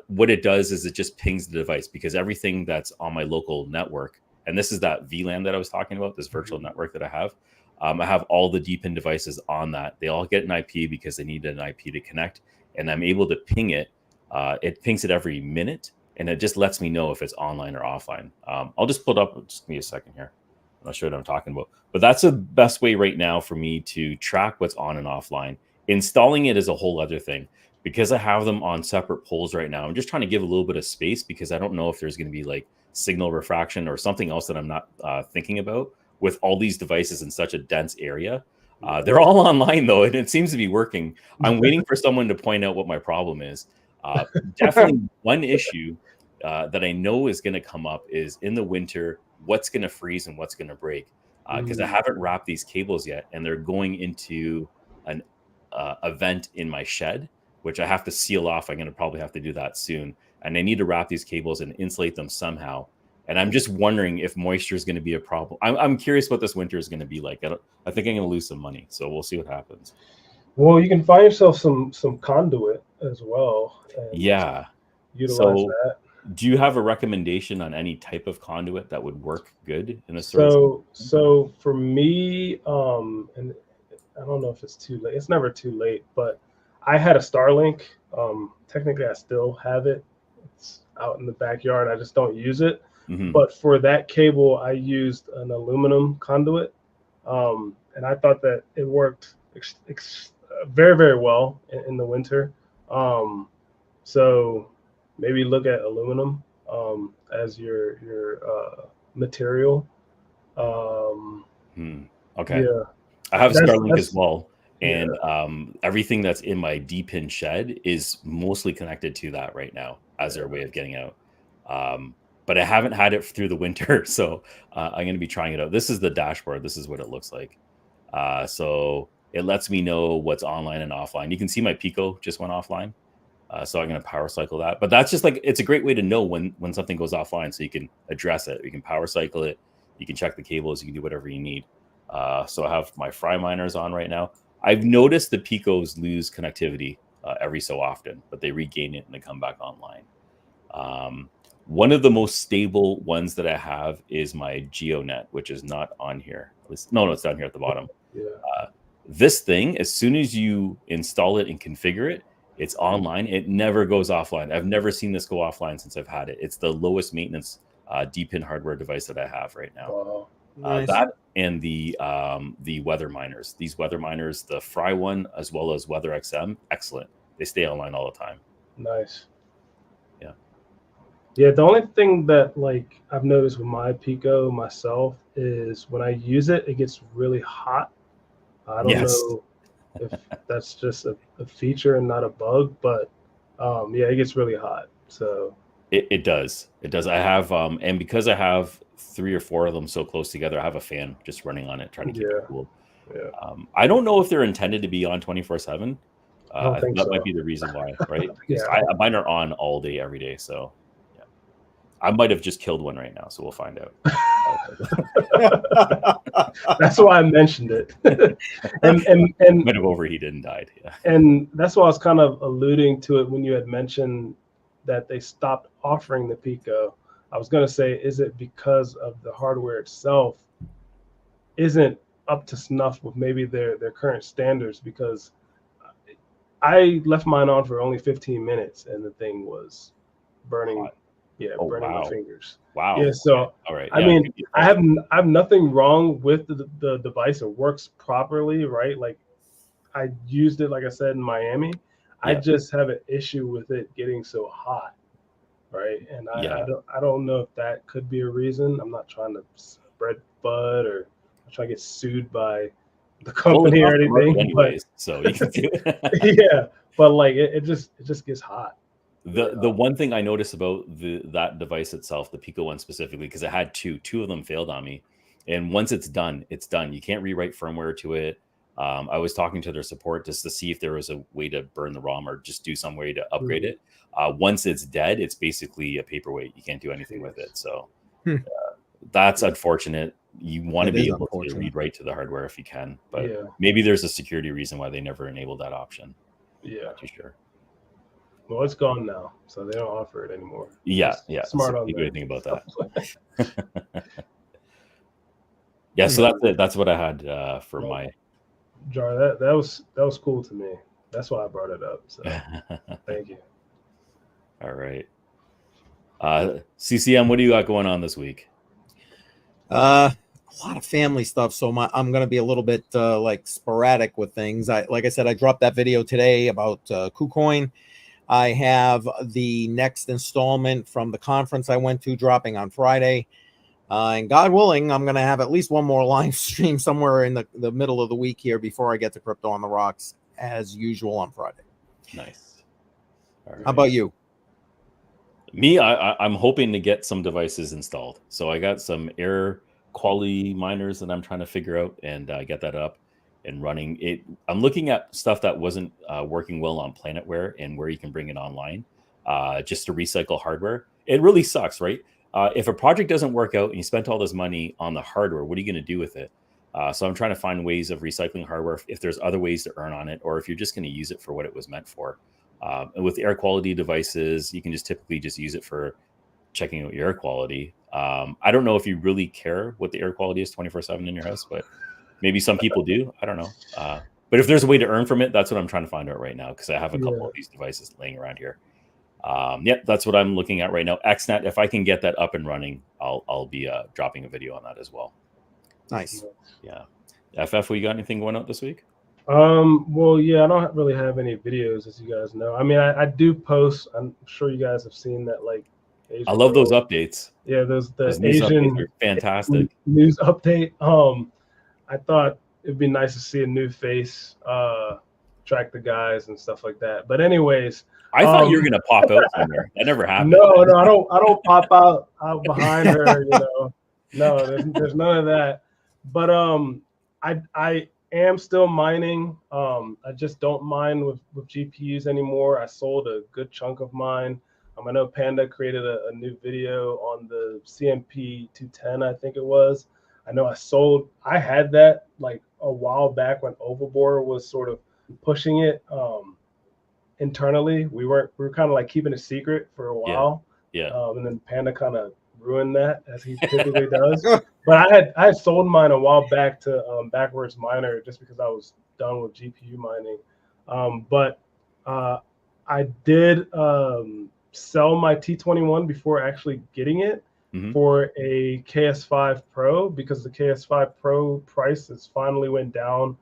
What it does is it just pings the device, because everything that's on my local network, and this is that VLAN that I was talking about, this virtual network that I have all the deep end devices on that. They all get an IP because they need an IP to connect, and I'm able to ping it. It pings it every minute, and it just lets me know if it's online or offline. I'll just pull it up. Just give me a second here. I'm not sure what I'm talking about, but that's the best way right now for me to track what's on and offline. Installing it is a whole other thing, because I have them on separate poles right now. I'm just trying to give a little bit of space, because I don't know if there's going to be like signal refraction or something else that I'm not thinking about with all these devices in such a dense area. They're all online though, and it seems to be working. I'm waiting for someone to point out what my problem is. Definitely one issue that I know is going to come up is in the winter, what's going to freeze and what's going to break. Because I haven't wrapped these cables yet, and they're going into an event in my shed, which I have to seal off. I'm going to probably have to do that soon. And I need to wrap these cables and insulate them somehow. And I'm just wondering if moisture is going to be a problem. I'm curious what this winter is going to be like. I think I'm going to lose some money. So we'll see what happens. Well, you can find yourself some conduit as well. Yeah. Utilize that. Do you have a recommendation on any type of conduit that would work good in this? So for me, and I don't know if it's too late. It's never too late, but I had a Starlink. Technically, I still have it. It's out in the backyard. I just don't use it. Mm-hmm. But for that cable, I used an aluminum conduit, and I thought that it worked very, very well in the winter. So maybe look at aluminum as your material. Okay. Yeah. I have Starlink as well. And everything that's in my D-pin shed is mostly connected to that right now as their way of getting out. But I haven't had it through the winter, so I'm going to be trying it out. This is the dashboard. This is what it looks like. So it lets me know what's online and offline. You can see my Pico just went offline. So I'm going to power cycle that. But that's just like, it's a great way to know when something goes offline, so you can address it. You can power cycle it. You can check the cables. You can do whatever you need. So I have my Fry miners on right now. I've noticed the Picos lose connectivity every so often, but they regain it and they come back online. One of the most stable ones that I have is my GeoNet, which is not on here. No, it's down here at the bottom. Yeah. This thing, as soon as you install it and configure it, it's online. It never goes offline. I've never seen this go offline since I've had it. It's the lowest maintenance D-pin hardware device that I have right now. Wow. Nice. That and the weather miners. These weather miners, the Fry one as well as Weather XM, excellent. They stay online all the time. Nice. Yeah. Yeah, the only thing that like I've noticed with my Pico myself is when I use it, it gets really hot. I don't know if that's just a feature and not a bug, but yeah, it gets really hot. So it does. I have and because I have 3 or 4 of them so close together, I have a fan just running on it, trying to keep it cool. Yeah. I don't know if they're intended to be on 24/7. I think that so. might be the reason why, right? Yeah. Mine are on all day, every day. So yeah, I might have just killed one right now. So we'll find out. That's why I mentioned it. and might have overheated and died. Yeah. And that's why I was kind of alluding to it when you had mentioned that they stopped offering the Pico. I was going to say, is it because of the hardware itself isn't up to snuff with maybe their current standards? Because I left mine on for only 15 minutes and the thing was burning. Yeah, burning my fingers. Wow. Yeah, so all right. I mean, I have nothing wrong with the device. It works properly, right? Like I used it, like I said, in Miami. I just have an issue with it getting so hot, right? And I don't know if that could be a reason. I'm not trying to spread bud or try to get sued by the company or anything. Anyways, so you can do it. Yeah, but like it just gets hot. The one thing I noticed about that device itself, the Pico one specifically, because I had two of them failed on me, and once it's done, it's done. You can't rewrite firmware to it. I was talking to their support just to see if there was a way to burn the ROM or just do some way to upgrade it. Once it's dead, it's basically a paperweight. You can't do anything with it. So that's unfortunate. You want to be able to read right to the hardware if you can, but maybe there's a security reason why they never enabled that option. Yeah, not too sure. Well, it's gone now, so they don't offer it anymore. Yeah. Smart on do anything about that. Yeah, so that's it. That's what I had for my Jar. That was cool to me. That's why I brought it up. So thank you. All right. CCM, what do you got going on this week? A lot of family stuff, so I'm going to be a little bit like sporadic with things. Like I said, I dropped that video today about KuCoin. I have the next installment from the conference I went to dropping on Friday. And God willing, I'm going to have at least one more live stream somewhere in the middle of the week here before I get to Crypto on the Rocks as usual on Friday. Nice. All right. How about you? Me, I'm hoping to get some devices installed. So I got some air quality miners that I'm trying to figure out and get that up and running. I'm looking at stuff that wasn't working well on Planetware and where you can bring it online just to recycle hardware. It really sucks, right? If a project doesn't work out and you spent all this money on the hardware, what are you going to do with it? So I'm trying to find ways of recycling hardware if there's other ways to earn on it, or if you're just going to use it for what it was meant for. And with air quality devices, you can just typically just use it for checking out your air quality. I don't know if you really care what the air quality is 24/7 in your house, but maybe some people do. I don't know. But if there's a way to earn from it, that's what I'm trying to find out right now, because I have a couple of these devices laying around here. That's what I'm looking at right now. XNet, if I can get that up and running, I'll be dropping a video on that as well. Nice. Yeah. FF, you got anything going out this week? Well, yeah, I don't really have any videos, as you guys know. I mean, I do post. I'm sure you guys have seen that, like. Asian I love those updates. Yeah, those Asian are fantastic news update. I thought it'd be nice to see a new face, track the guys and stuff like that. But anyways, I thought you were gonna pop out somewhere. That never happened. No, I don't pop out behind her. No, there's none of that. But I am still mining. I just don't mine with GPUs anymore. I sold a good chunk of mine. I know Panda created a new video on the CMP 210, I think it was. I know I had that like a while back when Overbore was sort of pushing it internally. We were kind of like keeping it secret for a while. Yeah. And then Panda kind of ruined that, as he typically does. But I had sold mine a while back to Backwards Miner just because I was done with GPU mining. But I did sell my T21 before actually getting it for a KS5 Pro, because the KS5 Pro price has finally went down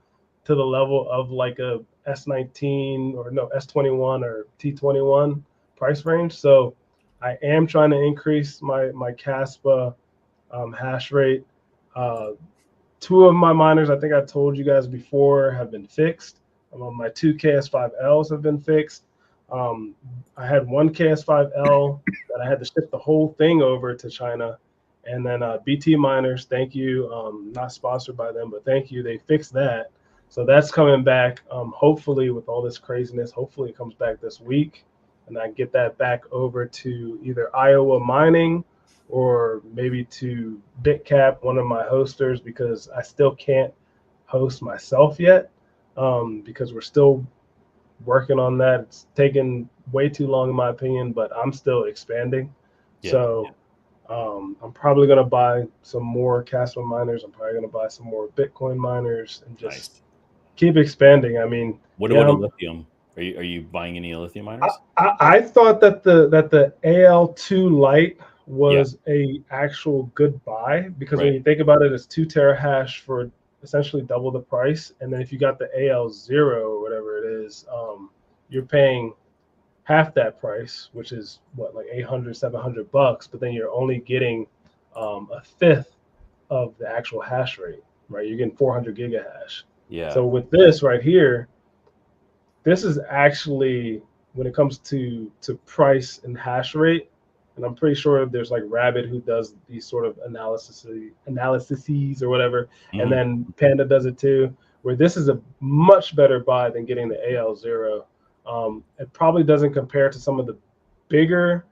to the level of like a S19 or no S21 or T21 price range. So I am trying to increase my Caspa hash rate. Two of my miners, I think I told you guys before, have been fixed. My two KS5Ls have been fixed. I had one KS5L that I had to ship the whole thing over to China. And then BT Miners, thank you. Not sponsored by them, but thank you. They fixed that. So that's coming back. Hopefully, with all this craziness, hopefully it comes back this week. And I get that back over to either Iowa Mining or maybe to BitCap, one of my hosters, because I still can't host myself yet, because we're still working on that. It's taken way too long in my opinion, but I'm still expanding. So I'm probably going to buy some more Caspa miners. I'm probably going to buy some more Bitcoin miners and just keep expanding. I mean, what about a lithium? Are you buying any lithium miners? I thought that the AL2 Lite was a actual good buy, because when you think about it, it's 2 terahash for essentially double the price. And then if you got the AL0 or whatever it is, you're paying half that price, which is what, like $800-700, but then you're only getting a fifth of the actual hash rate, right? You're getting 400 gigahash. So with this right here, this is actually, when it comes to price and hash rate, and I'm pretty sure there's like Rabbit who does these sort of analyses or whatever, and then Panda does it too, where this is a much better buy than getting the AL0. It probably doesn't compare to some of the bigger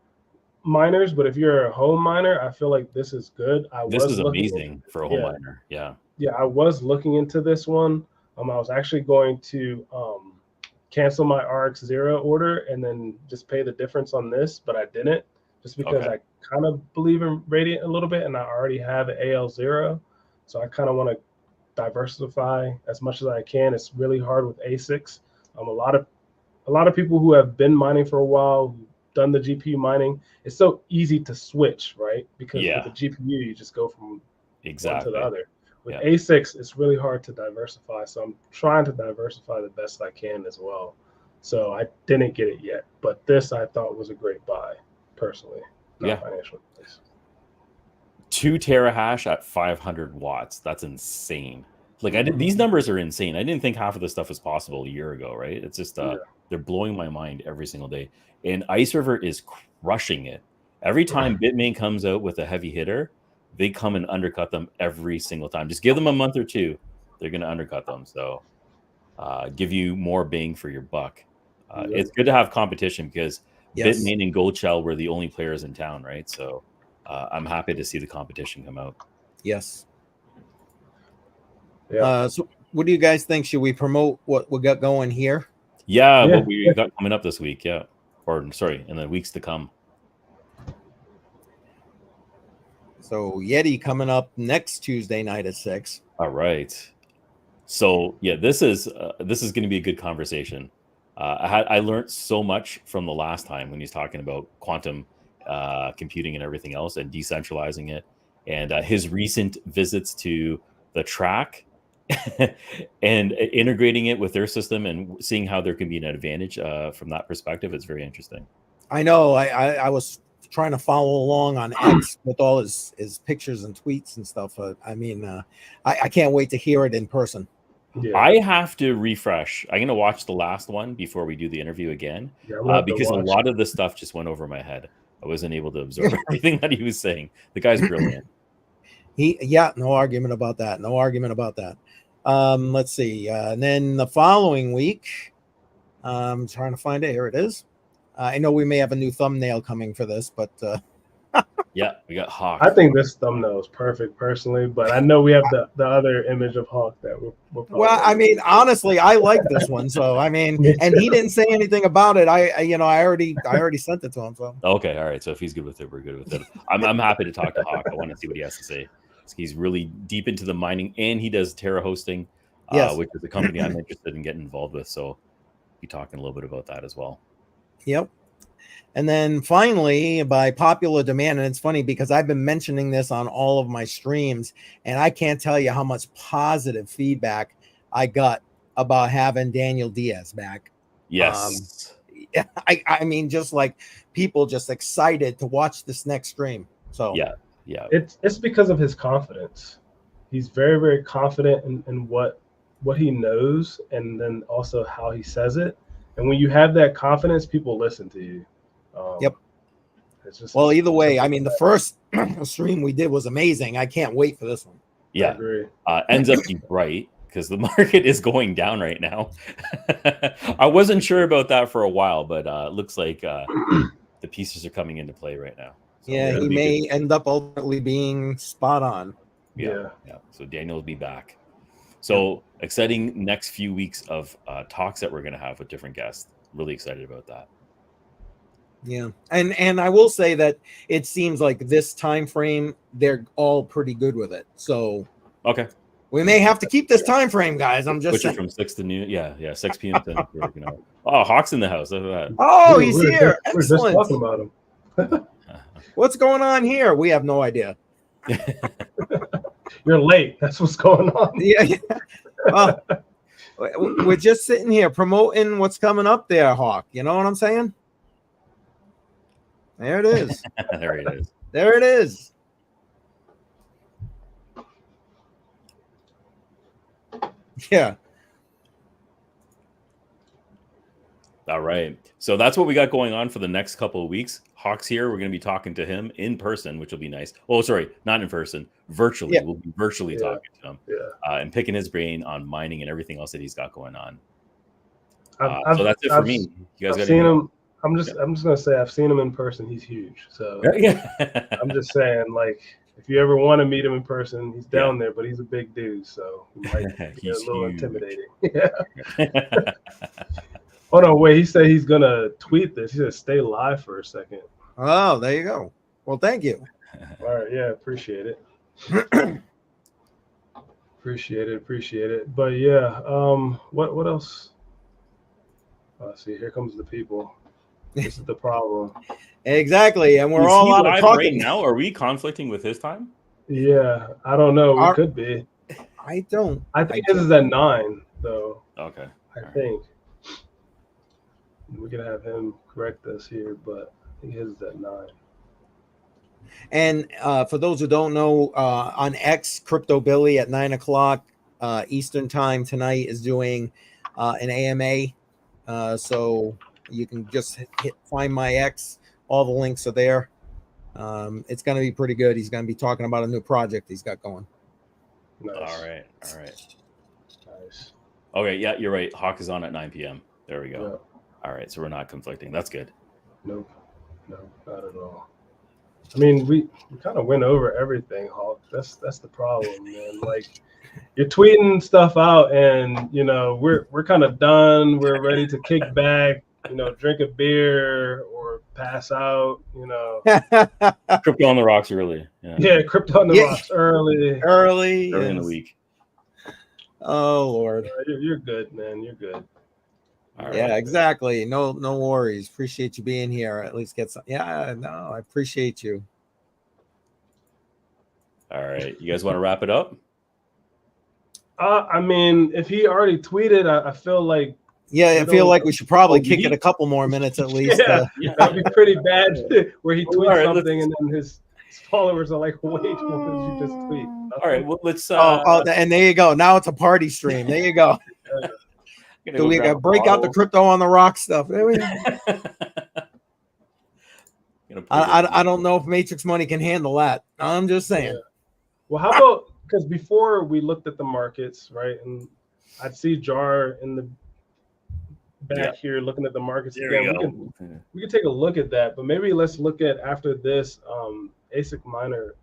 miners, but if you're a home miner, I feel like this is good. This is amazing for a home miner. Yeah, I was looking into this one. I was actually going to cancel my RX0 order and then just pay the difference on this, but I didn't, just because I kind of believe in Radiant a little bit, and I already have an AL0, so I kind of want to diversify as much as I can. It's really hard with ASICs. A lot of people who have been mining for a while, who've done the GPU mining, it's so easy to switch, right? Because with the GPU, you just go from one to the other. With ASICs, it's really hard to diversify. So I'm trying to diversify the best I can as well. So I didn't get it yet, but this I thought was a great buy, personally. Not financial advice. 2 terahash at 500 watts. That's insane. Like these numbers are insane. I didn't think half of this stuff was possible a year ago, right? It's just they're blowing my mind every single day. And IceRiver is crushing it. Every time Bitmain comes out with a heavy hitter, they come and undercut them every single time. Just give them a month or two, they're going to undercut them. So give you more bang for your buck. It's good to have competition, because Bitmain and Goldshell were the only players in town, right? So I'm happy to see the competition come out. Yes. So what do you guys think? Should we promote what we got going here? What we got coming up this week. Or sorry, in the weeks to come. So Yeti coming up next Tuesday night at 6. All right. So this is going to be a good conversation. I learned so much from the last time when he's talking about quantum computing and everything else and decentralizing it, and his recent visits to the track and integrating it with their system and seeing how there can be an advantage from that perspective. It's very interesting. I know. I was trying to follow along on X with all his pictures and tweets and stuff. I can't wait to hear it in person. I have to refresh. I'm going to watch the last one before we do the interview again, because a lot of the stuff just went over my head. I wasn't able to absorb everything that he was saying. The guy's brilliant. No argument about that. No argument about that. Let's see. And then the following week, I'm trying to find it. Here it is. I know we may have a new thumbnail coming for this, but Yeah, we got Hawk. I think this thumbnail is perfect personally, but I know we have the other image of Hawk that we're well, I mean, honestly, I like this one. So I mean, and he didn't say anything about it. I already sent it to him. So Okay, all right. So if he's good with it, we're good with it. I'm happy to talk to Hawk. I want to see what he has to say. He's really deep into the mining, and he does Terra hosting, yes, which is a company I'm interested in getting involved with. So be talking a little bit about that as well. yep. And then finally, by popular demand, and it's funny because I've been mentioning this on all of my streams, and I can't tell you how much positive feedback I got about having Daniel Diaz back. Yes. I mean, just like people just excited to watch this next stream. So Yeah. It's because of his confidence. He's very, very confident in what he knows, and then also how he says it. And when you have that confidence, people listen to you. Yep. It's just, well, either way, I mean, the first stream we did was amazing. I can't wait for this one. Yeah. I agree. Ends up being right because the market is going down right now. I wasn't sure about that for a while, but it looks like the pieces are coming into play right now. So Yeah, he may end up ultimately being spot on. Yeah. So Daniel will be back. So exciting next few weeks of talks that we're going to have with different guests. Really excited about that. Yeah, and I will say that it seems like this time frame they're all pretty good with it. So okay, we may have to keep this time frame, guys. I'm just saying. From 6 to noon. Yeah, 6 p.m. to Oh, Hawk's in the house. Look at that. Oh, he's here. We're just talking about him. What's going on here? We have no idea. You're late. That's what's going on. Yeah. Well, we're just sitting here promoting what's coming up there, Hawk. You know what I'm saying? There it is. There it is. There it is. Yeah. All right. So that's what we got going on for the next couple of weeks. Hawk's here. We're going to be talking to him in person, which will be nice. Oh, sorry, not in person. Virtually. Yeah. We'll be virtually talking to him and picking his brain on mining and everything else that he's got going on. So that's it for me. You guys got seen him. I'm just gonna say I've seen him in person. He's huge. So I'm just saying, like, if you ever want to meet him in person, he's down there, but he's a big dude, so he might be a little intimidating. Yeah. Oh no, wait, he said he's gonna tweet this. He said stay live for a second. Oh, there you go. Well, thank you. All right, yeah, appreciate it. Appreciate it. But yeah, what else? See, here comes the people. This is the problem. Exactly, and we're all out of talking right now. Are we conflicting with his time? Yeah, I don't know. We could be. I don't. I think this is at 9, though. Okay. I think we can have him correct us here, but I think his is at 9. And for those who don't know, on X, Crypto Billy at 9 o'clock Eastern time tonight is doing an AMA. So you can just find my X. All the links are there. It's going to be pretty good. He's going to be talking about a new project he's got going. Nice. All right. Nice. Okay, yeah, you're right. Hawk is on at 9 p.m. There we go. Yep. All right, so we're not conflicting. That's good. Nope. No, not at all. I mean, we kind of went over everything, Hawk. That's the problem, man. Like, you're tweeting stuff out, and we're kind of done. We're ready to kick back, drink a beer or pass out. Crypto on the rocks early. Yeah, crypto on the rocks early in the week. Oh Lord, you're good, man. You're good. All yeah, right. exactly. No worries. Appreciate you being here. At least get some. Yeah, no, I appreciate you. All right, you guys want to wrap it up? I mean, if he already tweeted, I feel like. Yeah, I feel like we should probably kick it a couple more minutes at least. Yeah, that'd be pretty bad. Where he tweets something and then his followers are like, "Wait, what did you just tweet?" Nothing. All right, well, let's. And there you go. Now it's a party stream. There you go. Do we got break out the crypto on the rock stuff? There we go. I don't know if Matrix Money can handle that. I'm just saying. Yeah. Well, how about, because before we looked at the markets, right, and I'd see Jar in the back here looking at the markets There again. We can take a look at that, but maybe let's look at after this ASIC miner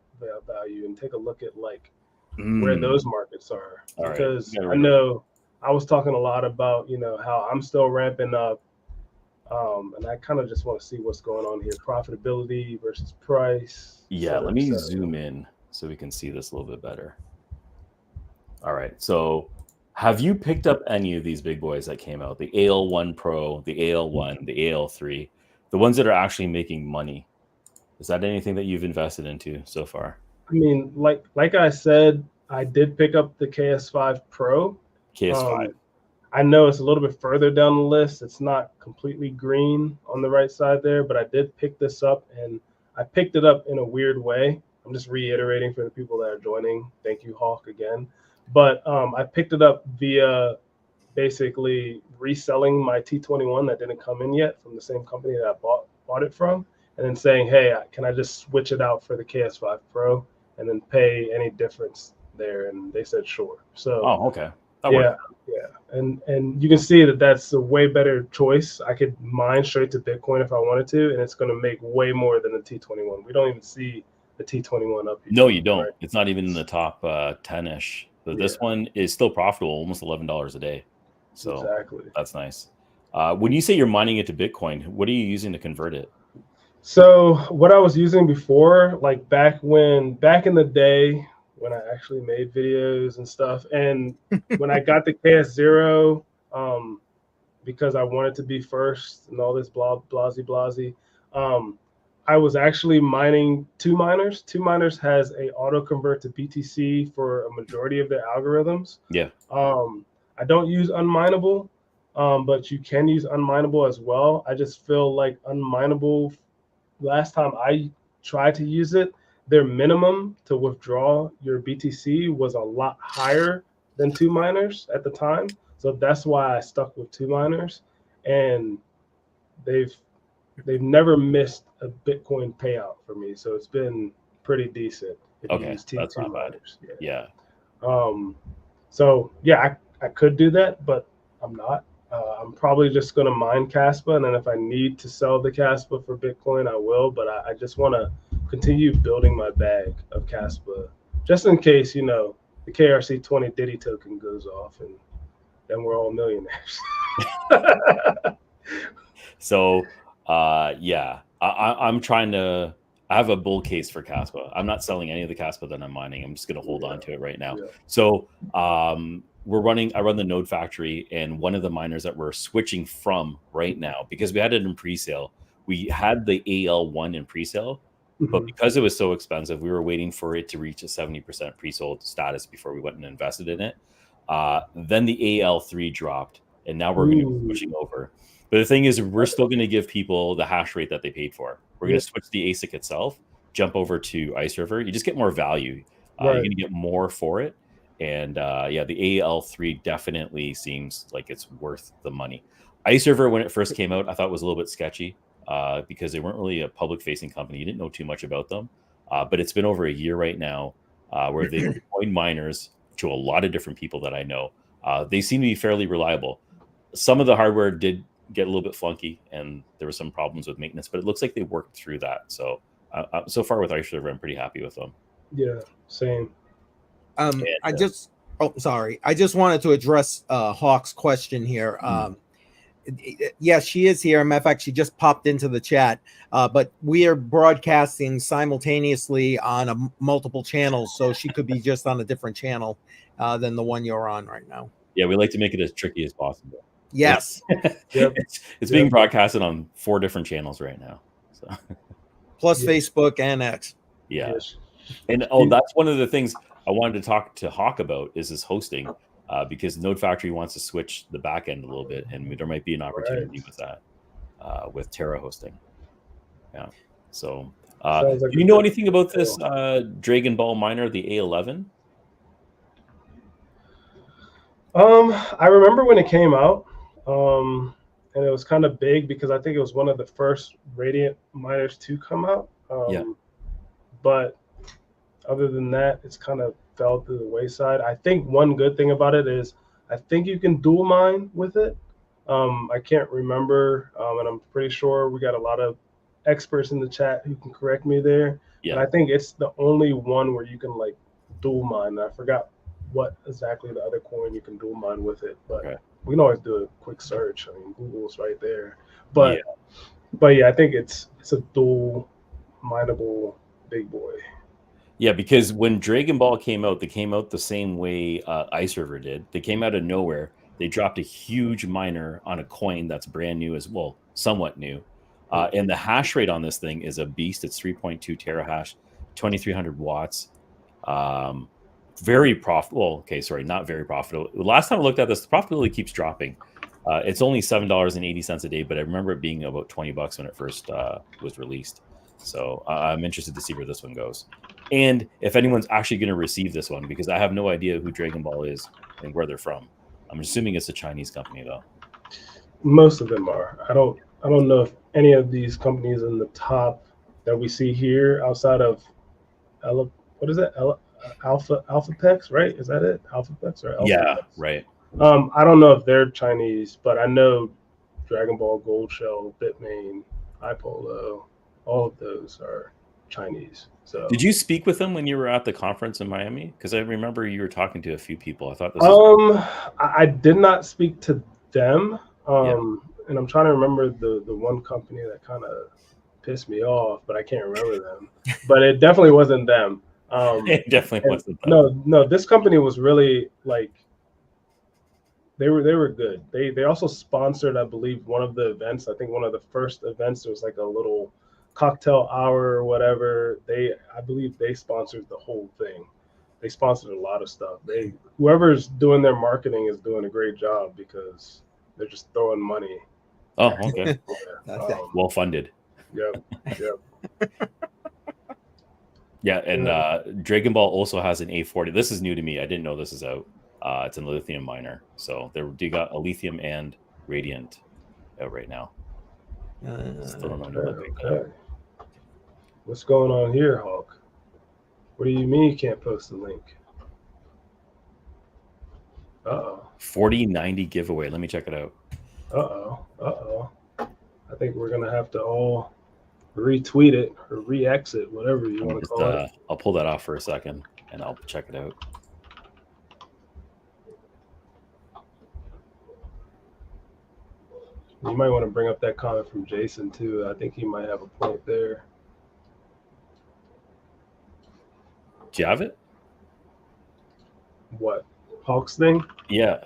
value and take a look at like where those markets are. All because right. I know I was talking a lot about, you know, how I'm still ramping up. And I kind of just want to see what's going on here. Profitability versus price. Yeah, let me zoom in so we can see this a little bit better. All right. So have you picked up any of these big boys that came out? The AL1 Pro, the AL1, the AL3, the ones that are actually making money. Is that anything that you've invested into so far? I mean, like I said, I did pick up the KS5 Pro. KS5. I know it's a little bit further down the list. It's not completely green on the right side there, but I did pick this up, and I picked it up in a weird way. I'm just reiterating for the people that are joining. Thank you, Hawk, again. But I picked it up via basically reselling my T21 that didn't come in yet from the same company that I bought it from, and then saying, hey, can I just switch it out for the KS5 Pro and then pay any difference there? And they said sure. So okay. Yeah. And you can see that that's a way better choice. I could mine straight to Bitcoin if I wanted to, and it's going to make way more than the T21. We don't even see the T21 up here. No, you don't. Right? It's not even in the top 10-ish. But this one is still profitable, almost $11 a day. So exactly. That's nice. When you say you're mining it to Bitcoin, what are you using to convert it? So what I was using before, like back in the day, when I actually made videos and stuff. And when I got the KS0, because I wanted to be first and all this blasey, I was actually mining two miners. Two miners has a auto convert to BTC for a majority of their algorithms. Yeah. I don't use unmineable, but you can use unmineable as well. I just feel like unmineable, last time I tried to use it, their minimum to withdraw your BTC was a lot higher than two miners at the time. So that's why I stuck with two miners, and they've never missed a Bitcoin payout for me. So it's been pretty decent. Okay, that's not bad. Yeah. So yeah, I could do that, but I'm not. I'm probably just going to mine Caspa, and then if I need to sell the Caspa for Bitcoin, I will. But I just want to continue building my bag of Caspa, just in case, you know, the KRC20 Diddy token goes off, and then we're all millionaires. So, yeah, I'm trying to. I have a bull case for Caspa. I'm not selling any of the Caspa that I'm mining. I'm just going to hold on to it right now. Yeah. So, I run the Node Factory, and one of the miners that we're switching from right now, because we had it in pre-sale, we had the AL1 in pre-sale, but because it was so expensive, we were waiting for it to reach a 70% pre-sold status before we went and invested in it. Then the AL3 dropped, and now we're going to be switching over. But the thing is, we're still going to give people the hash rate that they paid for. We're going to switch the ASIC itself, jump over to IceRiver. You just get more value. You're going to get more for it. And yeah, the AL3 definitely seems like it's worth the money. IceRiver, when it first came out, I thought was a little bit sketchy because they weren't really a public-facing company. You didn't know too much about them. But it's been over a year right now where they've deployed miners to a lot of different people that I know. They seem to be fairly reliable. Some of the hardware did get a little bit flunky, and there were some problems with maintenance, but it looks like they worked through that. So so far with IceRiver, I'm pretty happy with them. Yeah, same. I just wanted to address Hawk's question here. Yes, she is here. Matter of fact, she just popped into the chat. But we are broadcasting simultaneously on multiple channels, so she could be just on a different channel than the one you're on right now. Yeah, we like to make it as tricky as possible. Yes. It's being broadcasted on 4 different channels right now. So plus Facebook and X. Yeah. And that's one of the things I wanted to talk to Hawk about is his hosting, because Node Factory wants to switch the back end a little bit, and there might be an opportunity with that, with Terra hosting. Yeah. So, do you know anything about this Dragon Ball miner, the A11? I remember when it came out, and it was kind of big because I think it was one of the first Radiant miners to come out. But other than that, it's kind of fell to the wayside. I think one good thing about it is I think you can dual mine with it. I can't remember, and I'm pretty sure we got a lot of experts in the chat who can correct me there. Yeah. But I think it's the only one where you can like dual mine. I forgot what exactly the other coin you can dual mine with it, but Okay. we can always do a quick search. I mean, Google's right there. Yeah. But yeah, I think it's a dual mineable big boy. Yeah, because when Dragon Ball came out, they came out the same way IceRiver did. They came out of nowhere. They dropped a huge miner on a coin that's brand new as well, somewhat new. And the hash rate on this thing is a beast. It's 3.2 terahash, 2,300 watts. Very profitable. Okay, sorry, not very profitable. The last time I looked at this, the profitability keeps dropping. It's only $7.80 a day, but I remember it being about $20 when it first was released. So I'm interested to see where this one goes. And if anyone's actually going to receive this one, because I have no idea who Dragon Ball is and where they're from. I'm assuming it's a Chinese company, though. Most of them are. I don't know if any of these companies in the top that we see here, outside of Alphapex, right? Is that it? Alphapex or Alphapex? Yeah, right. I don't know if they're Chinese, but I know Dragon Ball, Gold Shell, Bitmain, iPolo, all of those are Chinese. So did you speak with them when you were at the conference in Miami? Because I remember you were talking to a few people. I thought this was... I did not speak to them. Yeah. And I'm trying to remember the one company that kind of pissed me off, but I can't remember them. But it definitely wasn't them. It definitely wasn't them. No, this company was really like, they were good. They also sponsored, I believe, one of the events. I think one of the first events, there was like a little cocktail hour or whatever. I believe they sponsored the whole thing. They sponsored a lot of stuff. Whoever's doing their marketing is doing a great job, because they're just throwing money. Oh, okay. Well funded. Yep. Yeah, and Dragon Ball also has an A40. This is new to me. I didn't know this is out. It's a lithium miner. So they got a lithium and radiant out right now. Still don't know what they got. What's going on here, Hulk? What do you mean you can't post the link? 4090 giveaway. Let me check it out. I think we're gonna have to all retweet it or re-exit, whatever you want to call it. I'll pull that off for a second and I'll check it out. You might want to bring up that comment from Jason too. I think he might have a point there. Do you have it? What? Hawks thing? Yeah.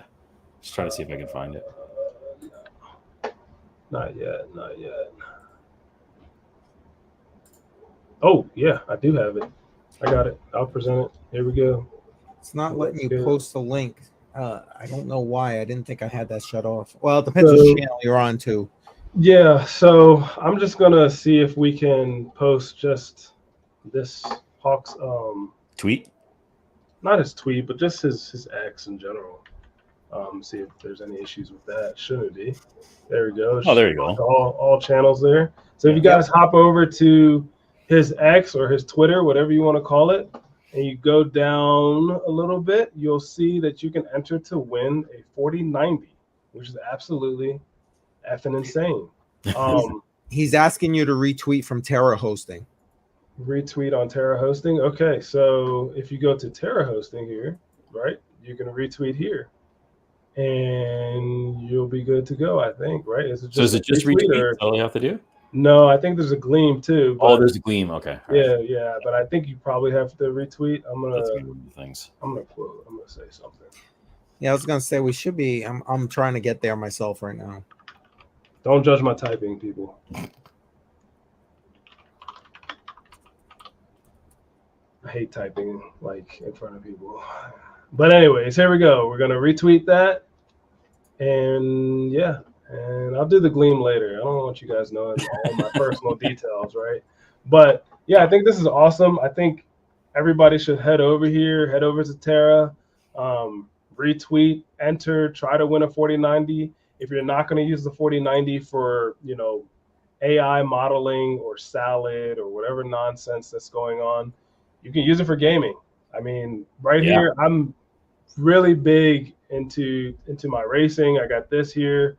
Just trying to see if I can find it. Not yet. Oh, yeah, I do have it. I got it. I'll present it. Here we go. It's not letting you post the link. I don't know why. I didn't think I had that shut off. Well, it depends which channel you're on too. Yeah, so I'm just gonna see if we can post just this Hawks tweet. Not his tweet, but just his X in general. See if there's any issues with that. Shouldn't be. There we go. Oh, there you go. All channels there. So if you guys hop over to his X or his Twitter, whatever you want to call it, and you go down a little bit, you'll see that you can enter to win a 4090, which is absolutely effing insane. He's asking you to retweet from Terra Hosting. Retweet on Terra Hosting. Okay, so if you go to Terra Hosting here, right, you can retweet here, and you'll be good to go. I think, right? Is it just retweet? That's all you have to do? No, I think there's a Gleam too. But, there's a Gleam. Okay. Yeah, but I think you probably have to retweet. That's one of the things. I'm gonna quote. I'm gonna say something. Yeah, I was gonna say we should be. I'm trying to get there myself right now. Don't judge my typing, people. I hate typing like in front of people. But anyways, here we go. We're gonna retweet that, and yeah. And I'll do the Gleam later. I don't want you guys knowing all my personal details, right? But yeah, I think this is awesome. I think everybody should head over here, head over to Terra, retweet, enter, try to win a 4090. If you're not going to use the 4090 for, AI modeling or salad or whatever nonsense that's going on, you can use it for gaming. I mean, here, I'm really big into my racing. I got this here.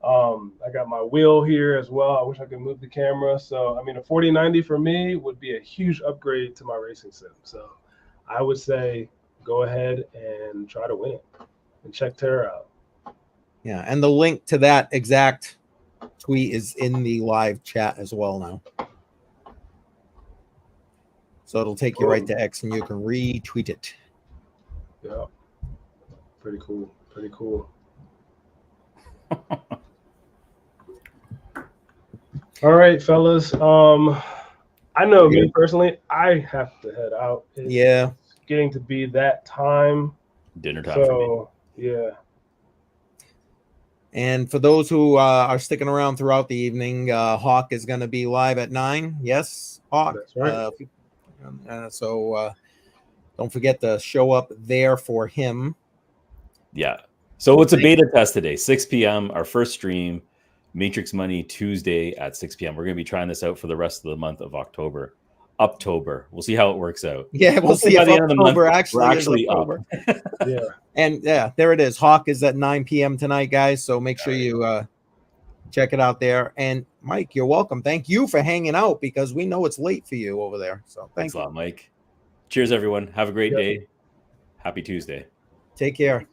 I got my wheel here as well. I wish I could move the camera. So, I mean, a 4090 for me would be a huge upgrade to my racing sim. So I would say go ahead and try to win it and check Tara out. Yeah, and the link to that exact tweet is in the live chat as well now. So it'll take you right to X and you can retweet it. Yeah. Pretty cool. Pretty cool. All right, fellas. I know me personally, I have to head out. Yeah. It's getting to be that time. Dinner time for me. Yeah. And for those who are sticking around throughout the evening, Hawk is going to be live at 9. Yes, Hawk. That's right. So don't forget to show up there for him. Yeah. So it's a beta test today, 6 p.m. Our first stream, Matrix Money Tuesday at 6 p.m. We're going to be trying this out for the rest of the month of October. We'll see how it works out. Yeah, we'll see if October actually up. Yeah. And yeah, there it is. Hawk is at 9 p.m. tonight, guys. So make sure you check it out there. And Mike, you're welcome. Thank you for hanging out because we know it's late for you over there. So thanks a lot, Mike. Cheers, everyone. Have a great day. Happy Tuesday. Take care.